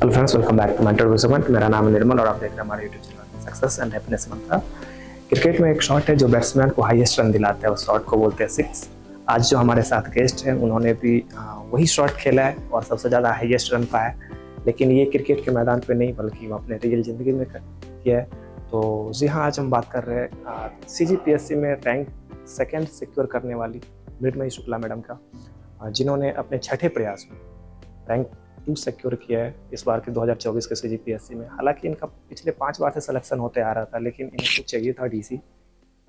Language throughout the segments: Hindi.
Hello friends, welcome back to mentor vision. मेरा नाम है निर्मल और आप देख रहे हैं हमारे YouTube channel success and happiness मंत्र। क्रिकेट में एक शॉट है जो बैट्समैन को हाईएस्ट रन दिलाता है, उस शॉट को बोलते हैं सिक्स। आज जो हमारे साथ गेस्ट हैं उन्होंने भी वही शॉट खेला है और सबसे ज़्यादा हाईएस्ट रन पाया है, लेकिन ये क्रिकेट के मैदान पे नहीं बल्कि वो अपने रियल ज़िंदगी में किया है। तो जी हाँ, आज हम बात कर रहे हैं CGPSC में रैंक सेकेंड सिक्योर करने वाली मृण्मयी शुक्ला मैडम का, जिन्होंने अपने छठे प्रयास में रैंक 2 सिक्योर किया है इस बार के 2024 के CGPSC में। हालांकि इनका पिछले 5 बार से सिलेक्शन होते आ रहा था, लेकिन इनको चाहिए था DC,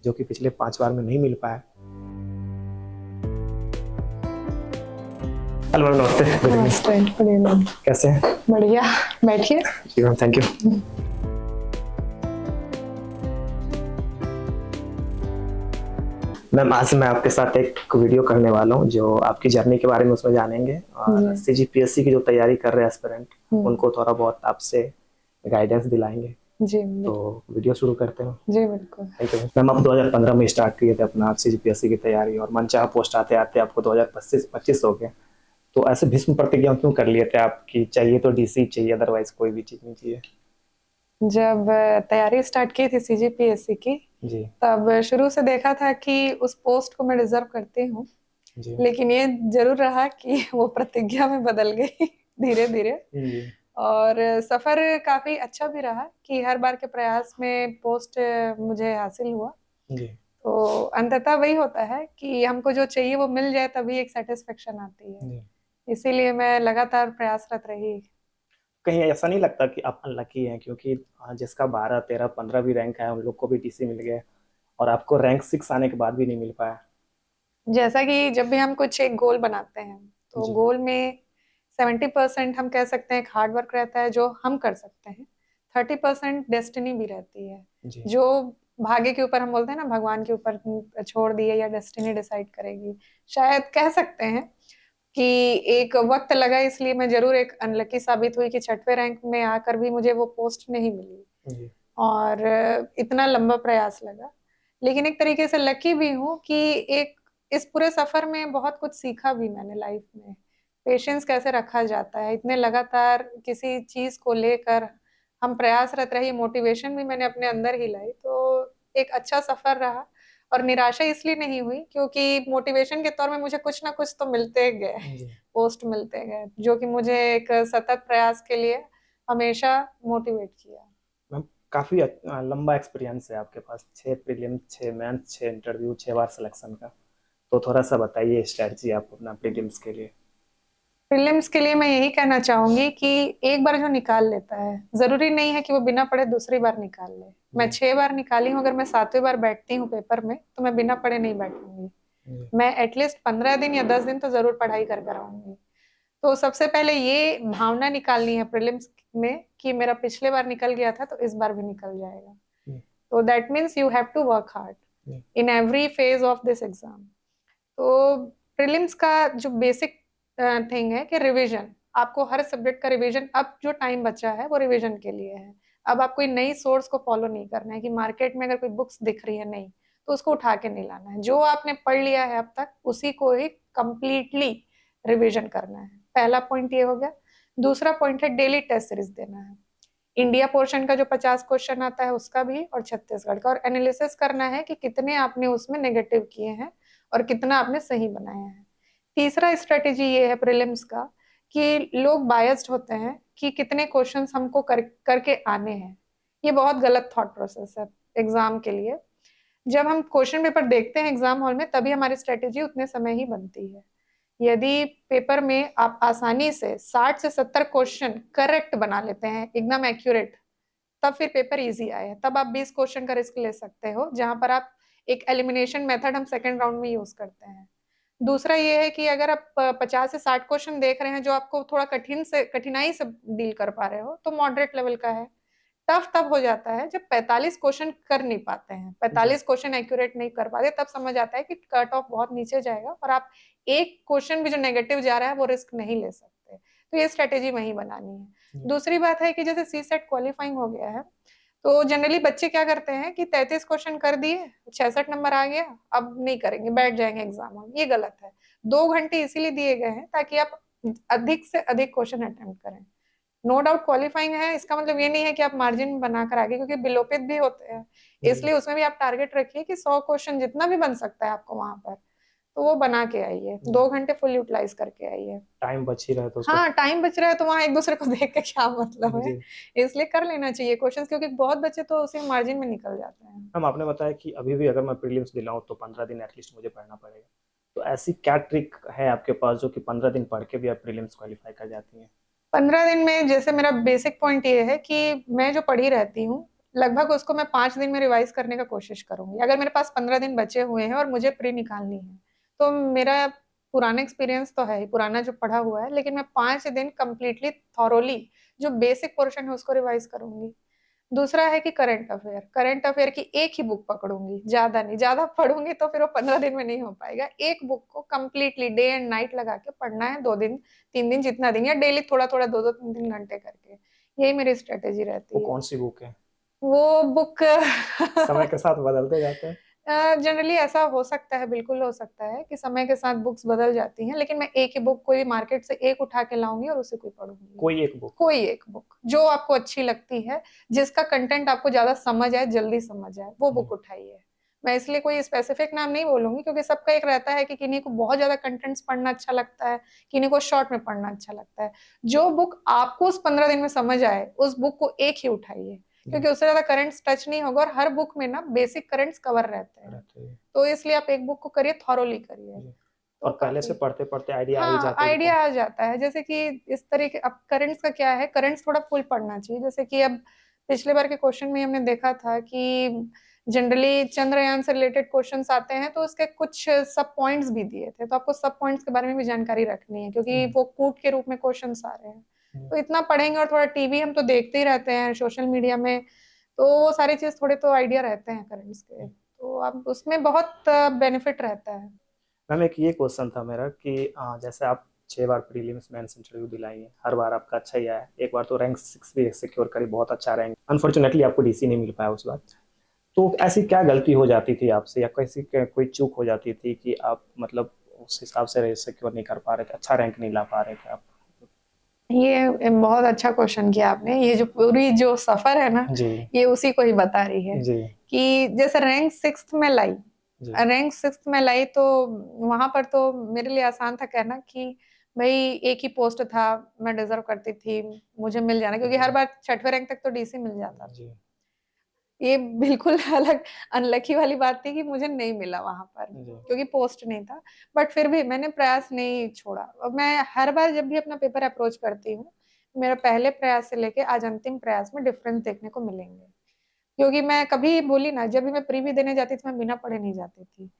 जो कि पिछले 5 बार में नहीं मिल पाया। हेलो मैम, नमस्ते। नमस्ते, गुड इवनिंग। कैसे हैं? बढ़िया, बैठिए। जी मैम, थैंक यू। मैम, आज मैं आपके साथ एक वीडियो करने वाला हूँ जो आपकी जर्नी के बारे में उसमें जानेंगे, और CGPSC की जो तैयारी कर रहे हैं एस्पिरेंट उनको थोड़ा बहुत आपसे गाइडेंस दिलाएंगे। जी, तो वीडियो शुरू करते हैं। जी बिल्कुल। Thank you ma'am. आप 2015 में स्टार्ट किए थे अपना CGPSC की तैयारी और मनचाहा पोस्ट आते आते आपको 2025 हो गया। तो ऐसे भीष्म प्रतिज्ञा क्यों कर लिए थे आपकी, चाहिए तो DC चाहिए, अदरवाइज कोई भी चीज नहीं चाहिए? जब तैयारी स्टार्ट की थी CGPSC की जी, तब शुरू से देखा था कि उस पोस्ट को मैं डिजर्व करती हूँ, लेकिन ये जरूर रहा कि वो प्रतिज्ञा में बदल गई धीरे धीरे। और सफर काफी अच्छा भी रहा कि हर बार के प्रयास में पोस्ट मुझे हासिल हुआ जी। तो अंततः वही होता है कि हमको जो चाहिए वो मिल जाए तभी एक सेटिस्फेक्शन आती है, इसीलिए मैं लगातार प्रयासरत रही। कहीं ऐसा नहीं लगता कि आप अनलकी हैं, क्योंकि जिसका 12, 13, 15 भी रैंक है उन लोग को भी DC मिल गया और आपको रैंक 6 आने के बाद भी नहीं मिल पाया? जैसा कि जब भी हम कुछ एक गोल बनाते हैं तो गोल में 70% हम कह सकते हैं हार्ड वर्क रहता है जो हम कर सकते हैं, 30% डेस्टिनी भी रहती है जो भाग्य के ऊपर हम बोलते हैं ना, भगवान के ऊपर छोड़ दिए या डेस्टिनी डिसाइड करेगी। शायद कह सकते हैं कि एक वक्त लगा, इसलिए मैं जरूर एक अनलकी साबित हुई कि 6वें रैंक में आकर भी मुझे वो पोस्ट नहीं मिली और इतना लंबा प्रयास लगा। लेकिन एक तरीके से लकी भी हूँ कि एक इस पूरे सफर में बहुत कुछ सीखा भी मैंने लाइफ में। पेशेंस कैसे रखा जाता है, इतने लगातार किसी चीज को लेकर हम प्रयासरत रहे, मोटिवेशन भी मैंने अपने अंदर ही लाई। तो एक अच्छा सफर रहा और निराशा इसलिए नहीं हुई क्योंकि मोटिवेशन के तौर में मुझे कुछ ना कुछ तो मिलते गए, पोस्ट मिलते गए, जो कि मुझे एक सतत प्रयास के लिए हमेशा मोटिवेट किया। काफी लंबा एक्सपीरियंस है आपके पास, 6 प्रीलिम्स, 6 मेंस, 6 इंटरव्यू, 6 बार सिलेक्शन का। तो थोड़ा सा बताइए स्ट्रेटजी आप अपना प्रीलिम्स के लिए। प्रीलिम्स के लिए मैं यही कहना चाहूंगी कि एक बार जो निकाल लेता है, जरूरी नहीं है कि वो बिना पढ़े दूसरी बार निकाल ले। मैं 6 बार निकाली हूँ, अगर मैं 7वें बार बैठती हूँ पेपर में तो मैं बिना पढ़े नहीं बैठूंगी। मैं एटलीस्ट 15 दिन या 10 दिन तो जरूर पढ़ाई कर कर आऊंगी। तो सबसे पहले ये भावना निकालनी है प्रीलिम्स में कि मेरा पिछले बार निकल गया था तो इस बार भी निकल जाएगा। तो that means you have to work hard in every phase of this exam. तो प्रीलिम्स का जो बेसिक थिंग है कि रिवीजन, आपको हर सब्जेक्ट का रिवीजन, अब जो टाइम बचा है वो रिवीजन के लिए है। अब आप कोई नई सोर्स को फॉलो नहीं करना है कि मार्केट में अगर कोई बुक्स दिख रही है नहीं तो उसको उठा के नहीं लाना है। जो आपने पढ़ लिया है अब तक उसी को ही कंप्लीटली रिवीजन करना है। पहला पॉइंट ये हो गया। दूसरा पॉइंट है डेली टेस्ट सीरीज देना है। इंडिया पोर्शन का जो 50 क्वेश्चन आता है उसका भी और छत्तीसगढ़ का, और एनालिसिस करना है कि कितने आपने उसमें नेगेटिव किए हैं और कितना आपने सही बनाया है। तीसरा स्ट्रेटेजी ये है प्रीलिम्स का कि लोग बायस्ड होते हैं कि कितने क्वेश्चंस हमको करके आने हैं। ये बहुत गलत थॉट प्रोसेस है एग्जाम के लिए। जब हम क्वेश्चन पेपर देखते हैं एग्जाम हॉल में तभी हमारी स्ट्रेटेजी उतने समय ही बनती है। यदि पेपर में आप आसानी से 60 से 70 क्वेश्चन करेक्ट बना लेते हैं, एकदम एक्यूरेट, तब फिर पेपर इजी आए, तब आप 20 क्वेश्चन का रिस्क ले सकते हो, जहां पर आप एक एलिमिनेशन मेथड हम सेकेंड राउंड में यूज करते हैं। दूसरा ये है कि अगर आप 50 से 60 क्वेश्चन देख रहे हैं जो आपको थोड़ा कठिनाई से डील कर पा रहे हो तो मॉडरेट लेवल का है। टफ तब हो जाता है जब 45 क्वेश्चन कर नहीं पाते हैं, 45 क्वेश्चन एक्यूरेट नहीं कर पाते, तब समझ आता है कि कट ऑफ बहुत नीचे जाएगा और आप एक क्वेश्चन भी जो नेगेटिव जा रहा है वो रिस्क नहीं ले सकते। तो ये स्ट्रेटेजी वही बनानी है। दूसरी बात है कि जैसे CSET क्वालिफाइंग हो गया है तो जनरली बच्चे क्या करते हैं कि 33 क्वेश्चन कर दिए, 66 नंबर आ गया, अब नहीं करेंगे, बैठ जाएंगे एग्जाम में। ये गलत है। 2 घंटे इसीलिए दिए गए हैं ताकि आप अधिक से अधिक क्वेश्चन अटेम्प्ट करें। नो डाउट क्वालिफाइंग है, इसका मतलब ये नहीं है कि आप मार्जिन बनाकर आगे, क्योंकि बिलोपित भी होते हैं, इसलिए उसमें भी आप टारगेट रखिए कि 100 क्वेश्चन जितना भी बन सकता है आपको वहां पर, तो वो बना के आइए, 2 घंटे फुल यूटिलाइज करके आइए। टाइम बच ही रहा है तो हाँ, टाइम बच रहा है तो वहां एक दूसरे को देख के क्या मतलब है, जी। इसलिए कर लेना चाहिए क्वेश्चंस, क्योंकि बहुत बच्चे तो उसी मार्जिन में निकल जाते हैं। मैम आपने बताया कि अभी भी अगर मैं प्रीलिम्स दिलाऊं तो 15 दिन एटलीस्ट मुझे पढ़ना पड़ेगा, तो ऐसी क्या ट्रिक है आपके पास जो कि 15 दिन पढ़ के भी आप प्रीलिम्स क्वालिफाई कर जाती हैं? 15 दिन में जैसे मेरा बेसिक पॉइंट ये है कि मैं जो पढ़ी रहती हूँ लगभग उसको मैं 5 दिन में रिवाइज करने का कोशिश करूंगी। अगर मेरे पास 15 दिन बचे हुए हैं और मुझे प्री निकालनी है, तो मेरा पुराना एक्सपीरियंस तो है ही, पुराना जो पढ़ा हुआ है, लेकिन मैं 5 दिन कंप्लीटली थॉरोली जो बेसिक पोर्शन है उसको रिवाइज करूंगी। दूसरा है कि करंट अफेयर की एक ही बुक पकड़ूंगी, ज्यादा नहीं, ज्यादा पढ़ूंगी तो फिर वो 15 दिन में नहीं हो पाएगा। एक बुक को कंप्लीटली डे एंड नाइट लगा के पढ़ना है, 2 दिन 3 दिन जितना दिन, या डेली थोड़ा थोड़ा 2-2 3-3 घंटे करके, यही मेरी स्ट्रेटेजी वो रहती है। कौन सी बुक है? वो बुक समय के साथ बदलते जाते हैं। जनरली ऐसा हो सकता है, बिल्कुल हो सकता है कि समय के साथ बुक्स बदल जाती हैं, लेकिन मैं एक ही बुक कोई मार्केट से एक उठा के लाऊंगी और उसी को पढ़ूंगी। कोई एक बुक? कोई एक बुक जो आपको अच्छी लगती है, जिसका कंटेंट आपको ज्यादा समझ आए, जल्दी समझ आए, वो बुक उठाइए। मैं इसलिए कोई स्पेसिफिक नाम नहीं बोलूंगी, क्योंकि सबका एक रहता है कि किन्हीं को बहुत ज्यादा कंटेंट्स पढ़ना अच्छा लगता है, किन्हीं को शॉर्ट में पढ़ना अच्छा लगता है। जो बुक आपको उस 15 दिन में समझ आए, उस बुक को एक ही उठाइए, क्योंकि उससे ज्यादा करंट्स टच नहीं होगा, और हर बुक में ना बेसिक करंट्स कवर रहते हैं, तो इसलिए आप एक बुक को करिए, थॉरोली करिए। तो और पहले से पढ़ते पढ़ते आइडिया आ ही हाँ, जाता है आइडिया आ जाता है। जैसे कि इस तरीके, अब करंट्स का क्या है, करंट्स थोड़ा फुल पढ़ना चाहिए। जैसे कि अब पिछले बार के क्वेश्चन में हमने देखा था कि जनरली चंद्रयान से रिलेटेड क्वेश्चंस आते हैं, तो उसके कुछ सब पॉइंट्स भी दिए थे, तो आपको सब पॉइंट्स के बारे में भी जानकारी रखनी है, क्योंकि वो कूट के रूप में क्वेश्चंस आ रहे हैं। तो इतना पढ़ेंगे, और थोड़ा टीवी हम तो देखते ही रहते हैं, सोशल मीडिया में, तो वो सारी चीज थोड़े तो आइडिया रहते हैं करंट्स के, तो अब उसमें बहुत बेनिफिट रहता है। मैम एक ये क्वेश्चन था मेरा कि जैसे आप 6 बार प्रीलिम्स मेंस इंटरव्यू दिलाई है, हर बार आपका अच्छा ही आया है, एक बार तो रैंक 6 भी सिक्योर करी, बहुत अच्छा रैंक, अनफॉर्चुनेटली आपको डीसी नहीं मिल पाया उस बार। तो ऐसी क्या गलती हो जाती थी आपसे, या कैसी कोई चूक हो जाती थी कि आप मतलब उस हिसाब से सिक्योर नहीं कर पा रहे थे, अच्छा रैंक नहीं ला पा रहे थे आप? ये बहुत अच्छा क्वेश्चन किया आपने। ये जो पूरी जो सफर है ना, जी ये उसी को ही बता रही है जी कि जैसे रैंक 6th में लाई, जी रैंक 6th में लाई, तो वहां पर तो मेरे लिए आसान था कहना कि भाई एक ही पोस्ट था, मैं डिजर्व करती थी, मुझे मिल जाना, क्योंकि हर बार 6वें रैंक तक तो डीसी मिल जाता था। जी ये बिल्कुल अलग अनलकी वाली बात थी कि मुझे नहीं मिला वहां पर, जी क्योंकि पोस्ट नहीं था। बट फिर भी मैंने प्रयास नहीं छोड़ा, और मैं हर बार जब भी अपना पेपर अप्रोच करती हूँ, मेरा पहले प्रयास से लेके आज अंतिम प्रयास में डिफरेंस देखने को मिलेंगे। क्योंकि मैं कभी बोली ना, जब भी मैं प्री भी देने जाती थी, मैं बिना पढ़े नहीं जाती थी।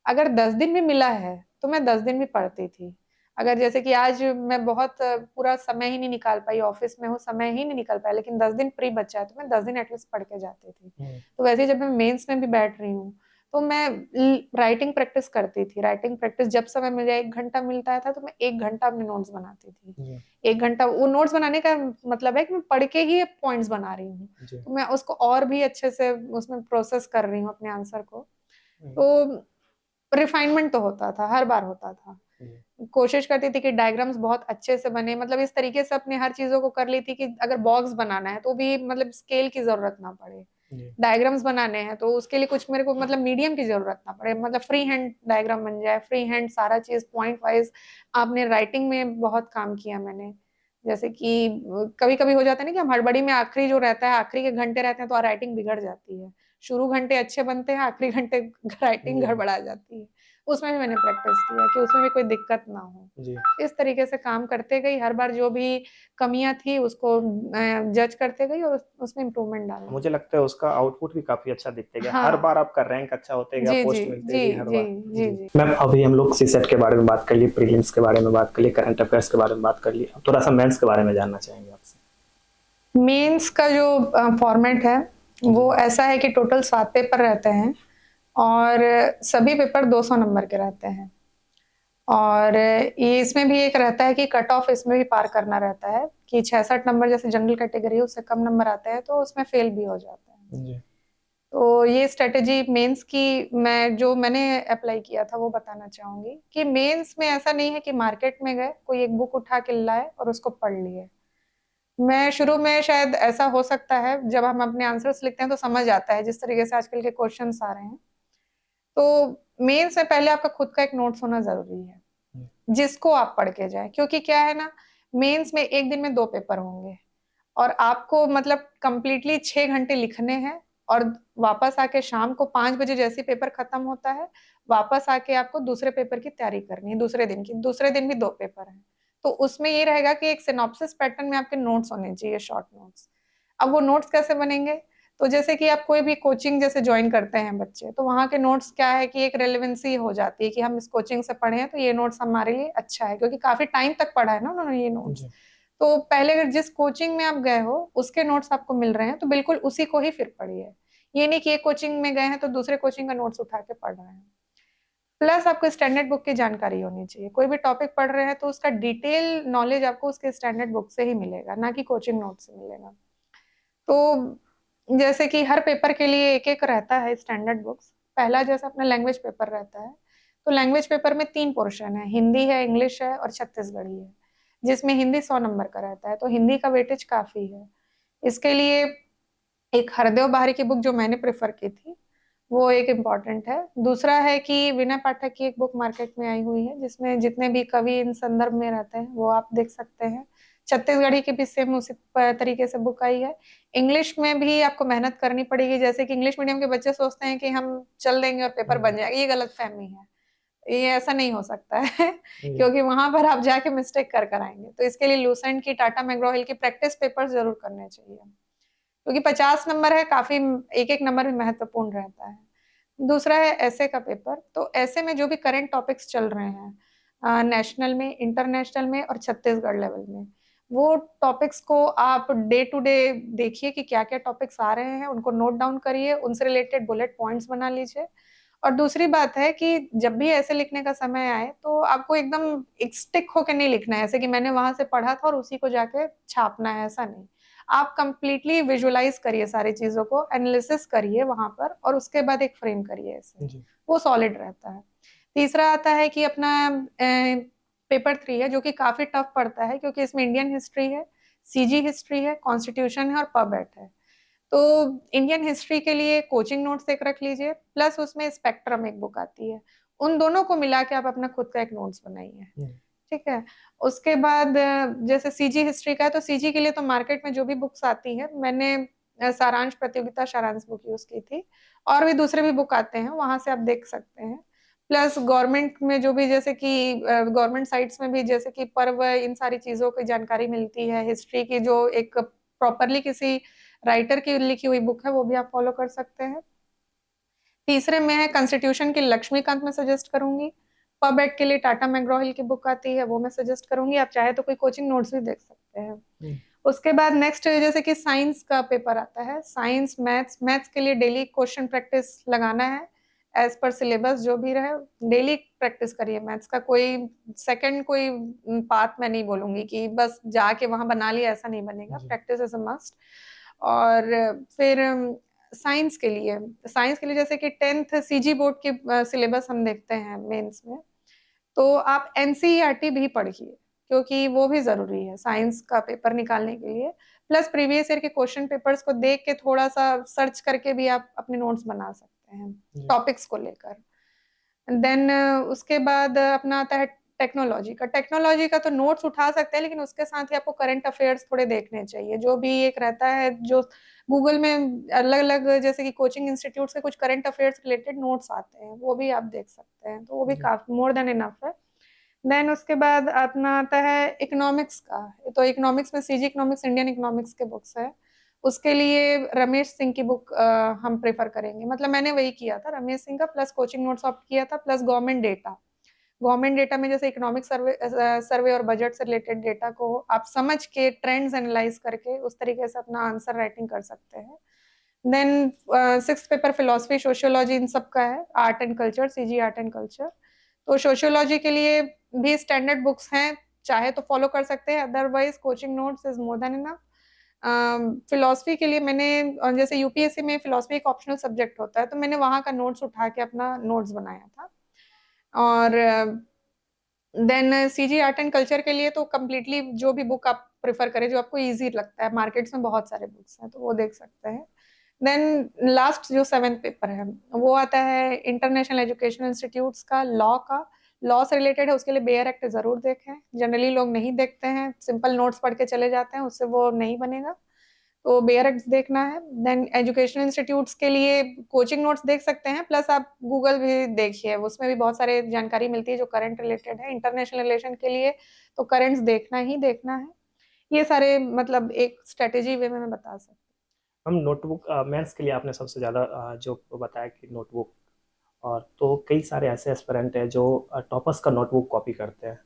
अगर 10 दिन भी मिला है तो मैं 10 दिन भी पढ़ती थी। अगर जैसे कि आज मैं बहुत पूरा समय ही नहीं निकाल पाई, ऑफिस में हूँ, समय ही नहीं निकल पाया, लेकिन 10 दिन प्री बचा है, तो मैं 10 दिन एटलीस्ट पढ़ के जाती थी। तो वैसे ही जब मैं मेंस में भी बैठ रही हूँ, तो मैं राइटिंग प्रैक्टिस करती थी। राइटिंग प्रैक्टिस जब समय मुझे 1 घंटा मिलता था, तो मैं 1 घंटा अपने नोट्स बनाती थी। जी 1 घंटा वो नोट्स बनाने का मतलब है कि मैं पढ़ के ही पॉइंट्स बना रही हूँ, जी तो मैं उसको और भी अच्छे से उसमें प्रोसेस कर रही हूँ अपने आंसर को। जी तो रिफाइनमेंट तो होता था, हर बार होता था। जी कोशिश करती थी कि डायग्राम्स बहुत अच्छे से बने, मतलब इस तरीके से अपने हर चीजों को कर ली थी कि अगर बॉक्स बनाना है तो भी मतलब स्केल की जरूरत ना पड़े, जी डायग्राम्स बनाने हैं तो उसके लिए कुछ मेरे को मतलब मीडियम की जरूरत ना पड़े, मतलब फ्री हैंड डायग्राम बन जाए, फ्री हैंड सारा चीज पॉइंट वाइज। आपने राइटिंग में बहुत काम किया मैंने, जैसे कि कभी कभी हो जाता है ना कि हम हड़बड़ी में आखिरी जो रहता है, आखिरी के घंटे रहते हैं, तो राइटिंग बिगड़ जाती है। शुरू घंटे अच्छे बनते हैं, आखिरी घंटे राइटिंग जी गड़बड़ा जाती है। उसमें भी मैंने प्रैक्टिस किया कि उसमें भी कोई दिक्कत ना हो। जी इस तरीके से काम करते गई, हर बार जो भी कमियां थी उसको जज करते गई, और उसमें इम्प्रूवमेंट डालने मुझे लगी। लगता है उसका आउटपुट भी काफी अच्छा दिखते गया, हर हाँ बार आपका रैंक अच्छा होते गया, जी जी पोस्ट मिलते जी गई हर जी बार। जी जी जी। मैम अभी हम लोग सीसेट के बारे में बात कर ली, प्रीलिम्स के बारे में बात कर ली, करंट अफेयर्स के बारे में बात कर ली, अब थोड़ा सा मेंस के बारे में जानना चाहेंगे आपसे। मेंस का जो फॉर्मेट है वो ऐसा है कि टोटल 7 पेपर रहते हैं, और सभी पेपर 200 नंबर के रहते हैं। और ये इसमें भी एक रहता है कि कट ऑफ इसमें भी पार करना रहता है, कि 66 नंबर जैसे जनरल कैटेगरी है उससे कम नंबर आते हैं तो उसमें फेल भी हो जाता है। जी तो ये स्ट्रेटेजी मेंस की मैंने अप्लाई किया था वो बताना चाहूंगी, कि मेंस में ऐसा नहीं है कि मार्केट में गए कोई एक बुक उठा के लाए और उसको पढ़ लिए। मैं शुरू में शायद ऐसा हो सकता है, जब हम अपने आंसर्स लिखते हैं तो समझ आता है जिस तरीके से आजकल के क्वेश्चंस आ रहे हैं। तो मेंस से पहले आपका खुद का एक नोट्स होना जरूरी है जिसको आप पढ़ के जाए, क्योंकि क्या है ना, मेंस में एक दिन में 2 पेपर होंगे और आपको मतलब कंप्लीटली 6 घंटे लिखने हैं, और वापस आके शाम को 5 बजे जैसे पेपर खत्म होता है, वापस आके आपको दूसरे पेपर की तैयारी करनी है, दूसरे दिन की। दूसरे दिन भी 2 पेपर हैं, तो उसमें ये रहेगा कि एक सिनॉप्सिस पैटर्न में आपके नोट्स होने चाहिए, शॉर्ट नोट्स। अब वो नोट्स कैसे बनेंगे? तो जैसे कि आप कोई भी कोचिंग जैसे ज्वाइन करते हैं बच्चे, तो वहाँ के नोट्स क्या है कि एक रेलेवेंसी हो जाती है कि हम इस कोचिंग से पढ़े हैं तो ये नोट्स हमारे लिए अच्छा है, क्योंकि काफी टाइम तक पढ़ा है ना उन्होंने ये नोट्स। तो पहले अगर जिस कोचिंग में आप गए हो उसके नोट्स आपको मिल रहे हैं तो बिल्कुल उसी को ही फिर पढ़िए। ये नहीं कि एक कोचिंग में गए हैं तो दूसरे कोचिंग का नोट्स उठा के पढ़ रहे हैं। प्लस आपको स्टैंडर्ड बुक की जानकारी होनी चाहिए। कोई भी टॉपिक पढ़ रहे हैं तो उसका डिटेल नॉलेज आपको उसके स्टैंडर्ड बुक से ही मिलेगा, ना कि कोचिंग नोट से मिलेगा। तो जैसे कि हर पेपर के लिए एक एक रहता है स्टैंडर्ड बुक्स। पहला जैसे अपना लैंग्वेज पेपर रहता है, तो लैंग्वेज पेपर में 3 पोर्शन है, हिंदी है, इंग्लिश है और छत्तीसगढ़ी है, जिसमें हिंदी 100 नंबर का रहता है, तो हिंदी का वेटेज काफी है। इसके लिए एक हरदेव बाहरी की बुक जो मैंने प्रेफर की थी वो एक इम्पॉर्टेंट है। दूसरा है कि विनय पाठक की एक बुक मार्केट में आई हुई है जिसमें जितने भी कवि इन संदर्भ में रहते हैं वो आप देख सकते हैं। छत्तीसगढ़ी की भी सेम उसी तरीके से बुक आई है। इंग्लिश में भी आपको मेहनत करनी पड़ेगी, जैसे कि इंग्लिश मीडियम के बच्चे सोचते हैं कि हम चल देंगे और पेपर बन जाएगा, ये गलत फहमी है। ये ऐसा नहीं हो सकता है क्योंकि वहां पर आप जाके मिस्टेक कर कर आएंगे। तो इसके लिए लूसेंट की, टाटा मैग्रो हिल की प्रैक्टिस पेपर जरूर करने चाहिए, क्योंकि 50 नंबर है, काफी एक एक नंबर भी महत्वपूर्ण रहता है। दूसरा है ऐसे का पेपर। तो ऐसे में जो भी करंट टॉपिक्स चल रहे हैं नेशनल में, इंटरनेशनल में और छत्तीसगढ़ लेवल में, वो टॉपिक्स को आप डे टू डे देखिए कि क्या क्या टॉपिक्स आ रहे हैं, उनको नोट डाउन करिए, उनसे रिलेटेड बुलेट पॉइंट्स बना लीजिए। और दूसरी बात है कि जब भी ऐसे लिखने का समय आए तो आपको एकदम एक स्टिक होके नहीं लिखना है, ऐसे कि मैंने वहां से पढ़ा था और उसी को जाके छापना है, ऐसा नहीं। आप कंप्लीटली विजुअलाइज करिए सारी चीजों को, एनालिसिस करिए वहां पर, और उसके बाद एक फ्रेम करिए ऐसे, वो सॉलिड रहता है। तीसरा आता है कि अपना पेपर 3 है, जो कि काफी टफ पड़ता है क्योंकि इसमें इंडियन हिस्ट्री है, सीजी हिस्ट्री है, कॉन्स्टिट्यूशन है और पबेट है। तो इंडियन हिस्ट्री के लिए कोचिंग नोट्स एक रख लीजिए, प्लस उसमें स्पेक्ट्रम एक बुक आती है, उन दोनों को मिला के आप अपना खुद का एक नोट्स बनाइए। ठीक है। उसके बाद जैसे सीजी हिस्ट्री का है, तो सीजी के लिए तो मार्केट में जो भी बुक्स आती है, मैंने सारांश प्रतियोगिता सारांश बुक यूज की थी, और भी दूसरे भी बुक आते हैं वहां से आप देख सकते हैं। प्लस गवर्नमेंट में जो भी, जैसे कि गवर्नमेंट साइट्स में भी जैसे कि पर्व, इन सारी चीजों की जानकारी मिलती है। हिस्ट्री की जो एक प्रॉपरली किसी राइटर की लिखी हुई बुक है वो भी आप फॉलो कर सकते हैं। तीसरे में है कॉन्स्टिट्यूशन की, लक्ष्मीकांत में सजेस्ट करूंगी। पबेट के लिए टाटा मैग्रो हिल की बुक आती है, वो मैं सजेस्ट करूंगी। आप चाहे तो कोई कोचिंग नोट्स भी देख सकते हैं। उसके बाद नेक्स्ट जैसे कि साइंस का पेपर आता है, साइंस, मैथ्स के लिए डेली क्वेश्चन प्रैक्टिस लगाना है, एज पर सिलेबस जो भी रहे डेली प्रैक्टिस करिए। मैथ्स का कोई सेकंड कोई पाथ मैं नहीं बोलूंगी कि बस जाके वहां बना लिया, ऐसा नहीं बनेगा, प्रैक्टिस इज अ मस्ट। और फिर साइंस के लिए जैसे कि 10th सीजी बोर्ड की सिलेबस हम देखते हैं मेंस में, तो आप एनसीईआरटी भी पढ़िए क्योंकि वो भी जरूरी है साइंस का पेपर निकालने के लिए। प्लस प्रीवियस ईयर के क्वेश्चन पेपर्स को देख के थोड़ा सा सर्च करके भी आप अपने नोट्स बना सकते हैं टॉपिक्स को लेकर। देन उसके बाद अपना आता है टेक्नोलॉजी का तो नोट्स उठा सकते हैं, लेकिन उसके साथ ही आपको करंट अफेयर्स थोड़े देखने चाहिए। जो भी एक रहता है जो गूगल में अलग अलग, जैसे कि कोचिंग इंस्टीट्यूट से कुछ करंट अफेयर्स रिलेटेड नोट्स आते हैं, वो भी आप देख सकते हैं, तो वो भी काफी मोर देन इनफ है। देन उसके बाद अपना आता है इकोनॉमिक्स का। तो इकोनॉमिक्स में सीजी इकोनॉमिक्स, इंडियन इकोनॉमिक्स के बुक्स है। उसके लिए रमेश सिंह की बुक हम प्रेफर करेंगे, मतलब मैंने वही किया था, रमेश सिंह का, प्लस कोचिंग नोट्स ऑप्ट किया था, प्लस गवर्नमेंट डेटा में जैसे इकोनॉमिक सर्वे और बजट से रिलेटेड डेटा को आप समझ के ट्रेंड्स एनालाइज करके उस तरीके से अपना आंसर राइटिंग कर सकते हैं। Then 6th paper philosophy, sociology, इन सब का है। Art and culture, CG art and culture. तो सोशियोलॉजी के लिए भी स्टैंडर्ड बुक्स हैं, चाहे तो फॉलो कर सकते हैं, otherwise coaching notes is more than enough. Philosophy के लिए मैंने जैसे यूपीएससी में फिलोसफी एक ऑप्शनल सब्जेक्ट होता है, तो मैंने वहां का नोट्स उठा के अपना नोट्स बनाया था। और then CG art and culture के लिए तो कम्प्लीटली जो भी बुक आप प्रेफर करें जो आपको इजी लगता है। मार्केट्स में बहुत सारे बुक्स हैं तो वो देख सकते हैं। देन लास्ट जो 7th पेपर है वो आता है इंटरनेशनल एजुकेशन इंस्टीट्यूट्स का, लॉ से रिलेटेड है। उसके लिए बेयर एक्ट जरूर देखें। जनरली लोग नहीं देखते हैं, सिंपल नोट्स पढ़ के चले जाते हैं, उससे वो नहीं बनेगा। तो बेयर एक्ट देखना है। देन एजुकेशन इंस्टीट्यूट्स के लिए कोचिंग नोट्स देख सकते हैं, प्लस आप गूगल भी देखिए, उसमें भी बहुत सारे जानकारी मिलती है जो करंट रिलेटेड है। इंटरनेशनल रिलेशन के लिए तो करंट्स देखना ही देखना है। ये सारे मतलब एक स्ट्रेटेजी वे में मैं बता सकती हम नोटबुक मेंस के लिए आपने सबसे ज़्यादा जो बताया कि नोटबुक, और तो कई सारे ऐसे एस्पिरेंट हैं जो टॉपर्स का नोटबुक कॉपी करते हैं,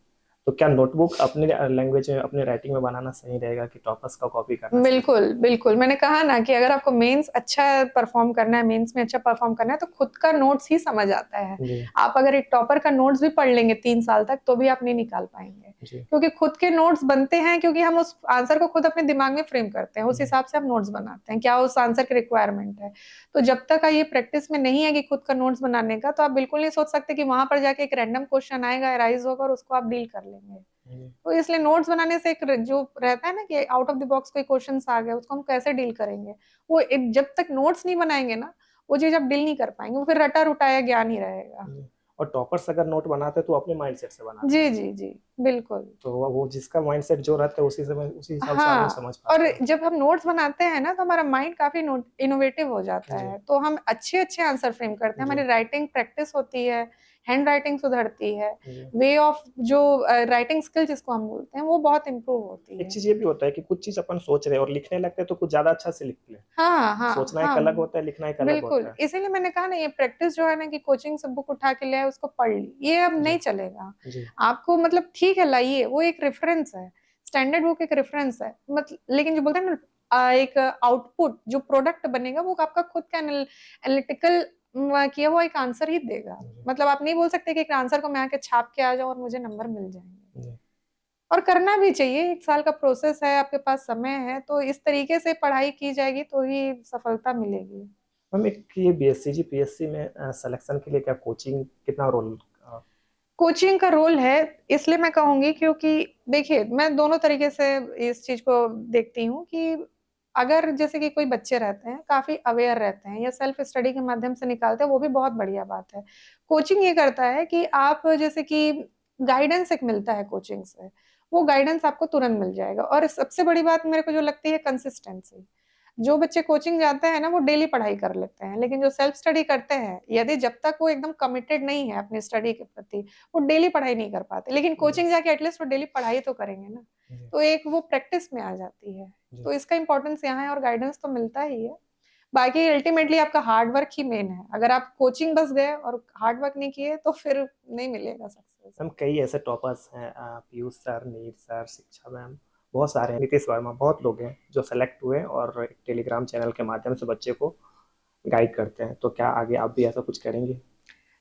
तो क्या नोटबुक अपने लैंग्वेज में अपने राइटिंग में बनाना सही रहेगा कि टॉपर्स का कॉपी करना हूँ। सही बिल्कुल बिल्कुल, मैंने कहा ना कि अगर आपको मेंस अच्छा परफॉर्म करना है, मेंस में अच्छा परफॉर्म करना है, तो खुद का नोट्स ही समझ आता है। जी आप अगर एक टॉपर का नोट्स भी पढ़ लेंगे 3 साल तक तो भी आप नहीं निकाल पाएंगे, जी क्योंकि खुद के नोट्स बनते हैं, क्योंकि हम उस आंसर को खुद अपने दिमाग में फ्रेम करते हैं, उस हिसाब से हम नोट्स बनाते हैं, क्या उस आंसर की रिक्वायरमेंट है। तो जब तक ये प्रैक्टिस में नहीं है कि खुद का नोट्स बनाने का, तो आप बिल्कुल नहीं सोच सकते कि वहां पर जाके एक रैंडम क्वेश्चन आएगा, अराइज होगा और उसको आप डील कर लेंगे। जी तो इसलिए नोट्स बनाने से एक जो रहता है ना कि आउट ऑफ द बॉक्स कोई क्वेश्चंस आ गया, उसको हम कैसे डील करेंगे, वो जब तक नोट्स नहीं बनाएंगे ना, वो चीज आप डील नहीं कर पाएंगे, वो फिर रटा रुटाया ज्ञान ही रहेगा। जी। और टॉपर्स अगर नोट बनाते हैं तो अपने माइंडसेट से बनाते जी हैं, जी जी, बिल्कुल। तो वो जिसका माइंडसेट जो रहता है उसी हिसाब से आदमी हाँ, समझ और पाता है। जब हम नोट्स बनाते हैं ना तो हमारा माइंड काफी इनोवेटिव हो जाता जी है, तो हम अच्छे अच्छे आंसर फ्रेम करते हैं, जी हमारी राइटिंग प्रैक्टिस होती है, हैंड राइटिंग सुधरती है, जी। वे ऑफ जो राइटिंग स्किल जिसको हम बोलते हैं वो बहुत इम्प्रूव होती एक है। चीज ये भी होता है कि कुछ चीज अपन सोच रहे हैं और लिखने लगते हैं तो कुछ ज्यादा अच्छा से लिखते हैं। हाँ हाँ सोचना एक हाँ, अलग होता है, लिखना एक अलग बिल्कुल। होता है। इसीलिए मैंने कहा ना, ये प्रैक्टिस जो है ना कि कोचिंग से बुक उठा के ले आए उसको पढ़ ली, ये अब जी नहीं चलेगा। जी आपको मतलब ठीक है लाइए, वो एक रेफरेंस है, स्टैंडर्ड बुक एक रेफरेंस है, मतलब लेकिन जो बोलते हैं ना एक आउटपुट जो प्रोडक्ट बनेगा वो आपका खुद का एनालिटिकल किया हुआ एक आंसर ही देगा। जी मतलब आप नहीं बोल सकते कि एक आंसर को मैं आके छाप के आ जाऊं और मुझे नंबर मिल जाएंगे। जी। और करना भी चाहिए, 1 साल का प्रोसेस है, आपके पास समय है, तो इस तरीके से पढ़ाई की जाएगी तो ही सफलता मिलेगी। मैम एक ये बीएससी पीएससी में सिलेक्शन के लिए क्या कोचिंग कितना रोल? कोचिंग का रोल है, इसलिए मैं कहूंगी क्योंकि देखिए मैं दोनों तरीके से इस चीज को देखती हूँ कि अगर जैसे कि कोई बच्चे रहते हैं काफी अवेयर रहते हैं या सेल्फ स्टडी के माध्यम से निकालते हैं, वो भी बहुत बढ़िया बात है। कोचिंग ये करता है कि आप जैसे कि गाइडेंस एक मिलता है कोचिंग से, वो गाइडेंस आपको तुरंत मिल जाएगा। और सबसे बड़ी बात मेरे को जो लगती है कंसिस्टेंसी। जो बच्चे कोचिंग जाते हैं ना वो डेली पढ़ाई कर लेते हैं, लेकिन जो सेल्फ स्टडी करते हैं, यदि जब तक वो एकदम कमिटेड नहीं है अपनी स्टडी के प्रति, वो डेली पढ़ाई नहीं कर पाते। लेकिन जी कोचिंग जाके एटलीस्ट वो डेली पढ़ाई तो करेंगे ना, जी तो एक वो प्रैक्टिस में आ जाती है। जी। तो इसका इंपॉर्टेंस यहाँ है, और गाइडेंस तो मिलता ही है। बाकी अल्टीमेटली आपका हार्ड वर्क ही मेन है, अगर आप कोचिंग बस गए और हार्ड वर्क नहीं किए तो फिर नहीं मिलेगा सक्सेस। मैम कई ऐसे टॉपर्स हैं, पीयूष सर, नीट सर, शिक्षा मैम, बहुत सारे हैं, नीतीश वर्मा, बहुत लोग हैं जो सेलेक्ट हुए और एक टेलीग्राम चैनल के माध्यम से बच्चे को गाइड करते हैं, तो क्या आगे आप भी ऐसा कुछ करेंगे?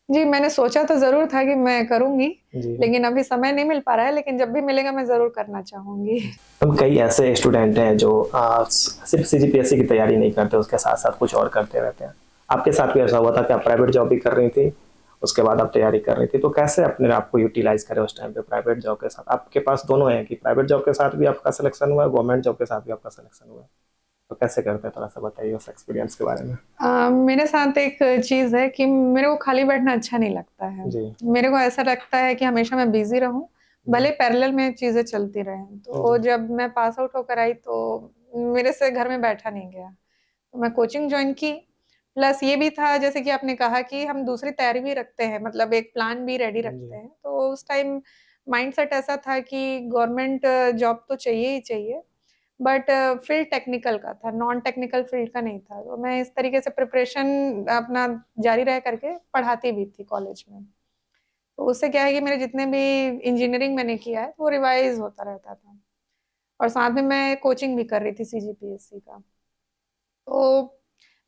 जी, मैंने सोचा तो जरूर था कि मैं करूंगी, जी। लेकिन अभी समय नहीं मिल पा रहा है, लेकिन जब भी मिलेगा मैं जरूर करना चाहूंगी। हम कई ऐसे स्टूडेंट हैं जो सिर्फ सीजीपीएससी की तैयारी नहीं करते, उसके साथ साथ कुछ और करते रहते हैं। आपके साथ भी ऐसा हुआ था कि आप प्राइवेट जॉब भी कर रही थी, उसके बाद आप तैयारी कर रही थी, तो कैसे अपने आप को यूटिलाइज करें उस टाइम पे प्राइवेट जॉब के साथ? आपके पास दोनों है कि प्राइवेट जॉब के साथ भी आपका सिलेक्शन हुआ है, गवर्नमेंट जॉब के साथ भी आपका सिलेक्शन हुआ है, तो कैसे करते हैं, थोड़ा सा बताइए उस एक्सपीरियंस के बारे में। मेरे साथ एक चीज है कि मेरे को खाली बैठना अच्छा नहीं लगता है। जी मेरे को ऐसा लगता है कि हमेशा मैं बिजी रहूं, जी भले पैरेलल में चीजें चलती रहें। तो जी जब मैं पास आउट होकर आई तो मेरे से घर में बैठा नहीं गया, तो मैं कोचिंग ज्वाइन की। प्लस ये भी था जैसे कि आपने कहा कि हम दूसरी तैयारी भी रखते हैं, मतलब एक प्लान भी रेडी जी रखते हैं, तो उस टाइम माइंडसेट ऐसा था कि गवर्नमेंट जॉब तो चाहिए ही चाहिए, बट फील्ड टेक्निकल का था, नॉन टेक्निकल फील्ड का नहीं था। तो मैं इस तरीके से प्रिपरेशन अपना जारी रह करके पढ़ाती भी थी कॉलेज में। तो उससे क्या है कि मेरे जितने भी इंजीनियरिंग मैंने किया है वो रिवाइज होता रहता था, और साथ में मैं कोचिंग भी कर रही थी सीजीपीएससी का। तो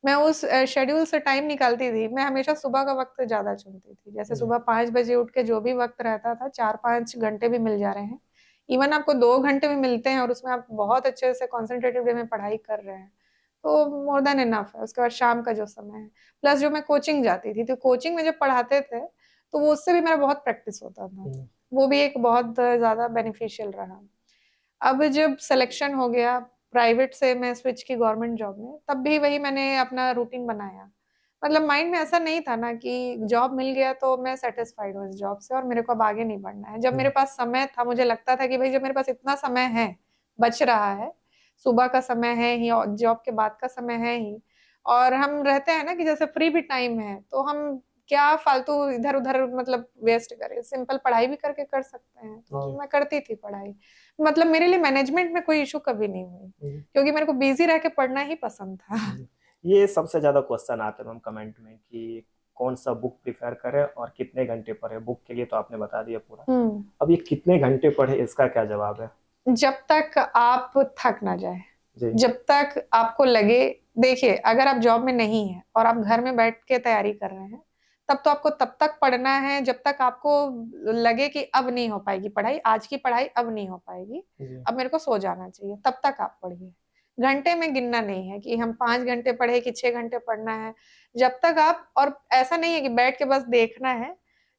मैं उस शेड्यूल से टाइम निकालती थी। मैं हमेशा सुबह का वक्त ज्यादा चुनती थी, जैसे जी सुबह 5 बजे उठ के जो भी वक्त रहता था, 4-5 घंटे भी मिल जा रहे हैं, इवन आपको 2 घंटे भी मिलते हैं और उसमें आप बहुत अच्छे से कॉन्सेंट्रेटिव वे में पढ़ाई कर रहे हैं, तो मोर देन इनफ है। उसके बाद शाम का जो समय है, प्लस जो मैं कोचिंग जाती थी, तो कोचिंग में जब पढ़ाते थे तो वो उससे भी मेरा बहुत प्रैक्टिस होता था, जी वो भी एक बहुत ज्यादा बेनिफिशियल रहा। अब जब सिलेक्शन हो गया प्राइवेट से मैं स्विच की गवर्नमेंट जॉब में, तब भी वही मैंने अपना रूटीन बनाया। मतलब माइंड में ऐसा नहीं था ना कि जॉब मिल गया तो मैं सेटिस्फाइड हूँ इस जॉब से और मेरे को अब आगे नहीं बढ़ना है। जब मेरे पास समय था, मुझे लगता था कि भाई जब मेरे पास इतना समय है, बच रहा है, सुबह का समय है ही और जॉब के बाद का समय है ही, और हम रहते हैं ना कि जैसे फ्री भी टाइम है, तो हम क्या फालतू इधर उधर मतलब वेस्ट करें, सिंपल पढ़ाई भी करके कर सकते हैं। तो मैं करती थी पढ़ाई। मतलब मेरे लिए मैनेजमेंट में कोई इशू कभी नहीं हुई, क्योंकि मेरे को बिजी रह के पढ़ना ही पसंद था। ये सबसे ज्यादा क्वेश्चन आते हैं मैम कमेंट में कि कौन सा बुक प्रिफर करें और कितने घंटे पढ़े। बुक के लिए तो आपने बता दिया पूरा, अब ये कितने घंटे पढ़े इसका क्या जवाब है? जब तक आप थक ना जाए, जी जब तक आपको लगे, देखिए अगर आप जॉब में नहीं है और आप घर में बैठ के तैयारी कर रहे हैं, तब तो आपको तब तक पढ़ना है जब तक आपको लगे कि अब नहीं हो पाएगी पढ़ाई, आज की पढ़ाई अब नहीं हो पाएगी, जी अब मेरे को सो जाना चाहिए, तब तक आप पढ़िए। घंटे में गिनना नहीं है कि हम 5 घंटे पढ़े कि 6 घंटे पढ़ना है। जब तक आप, और ऐसा नहीं है कि बैठ के बस देखना है,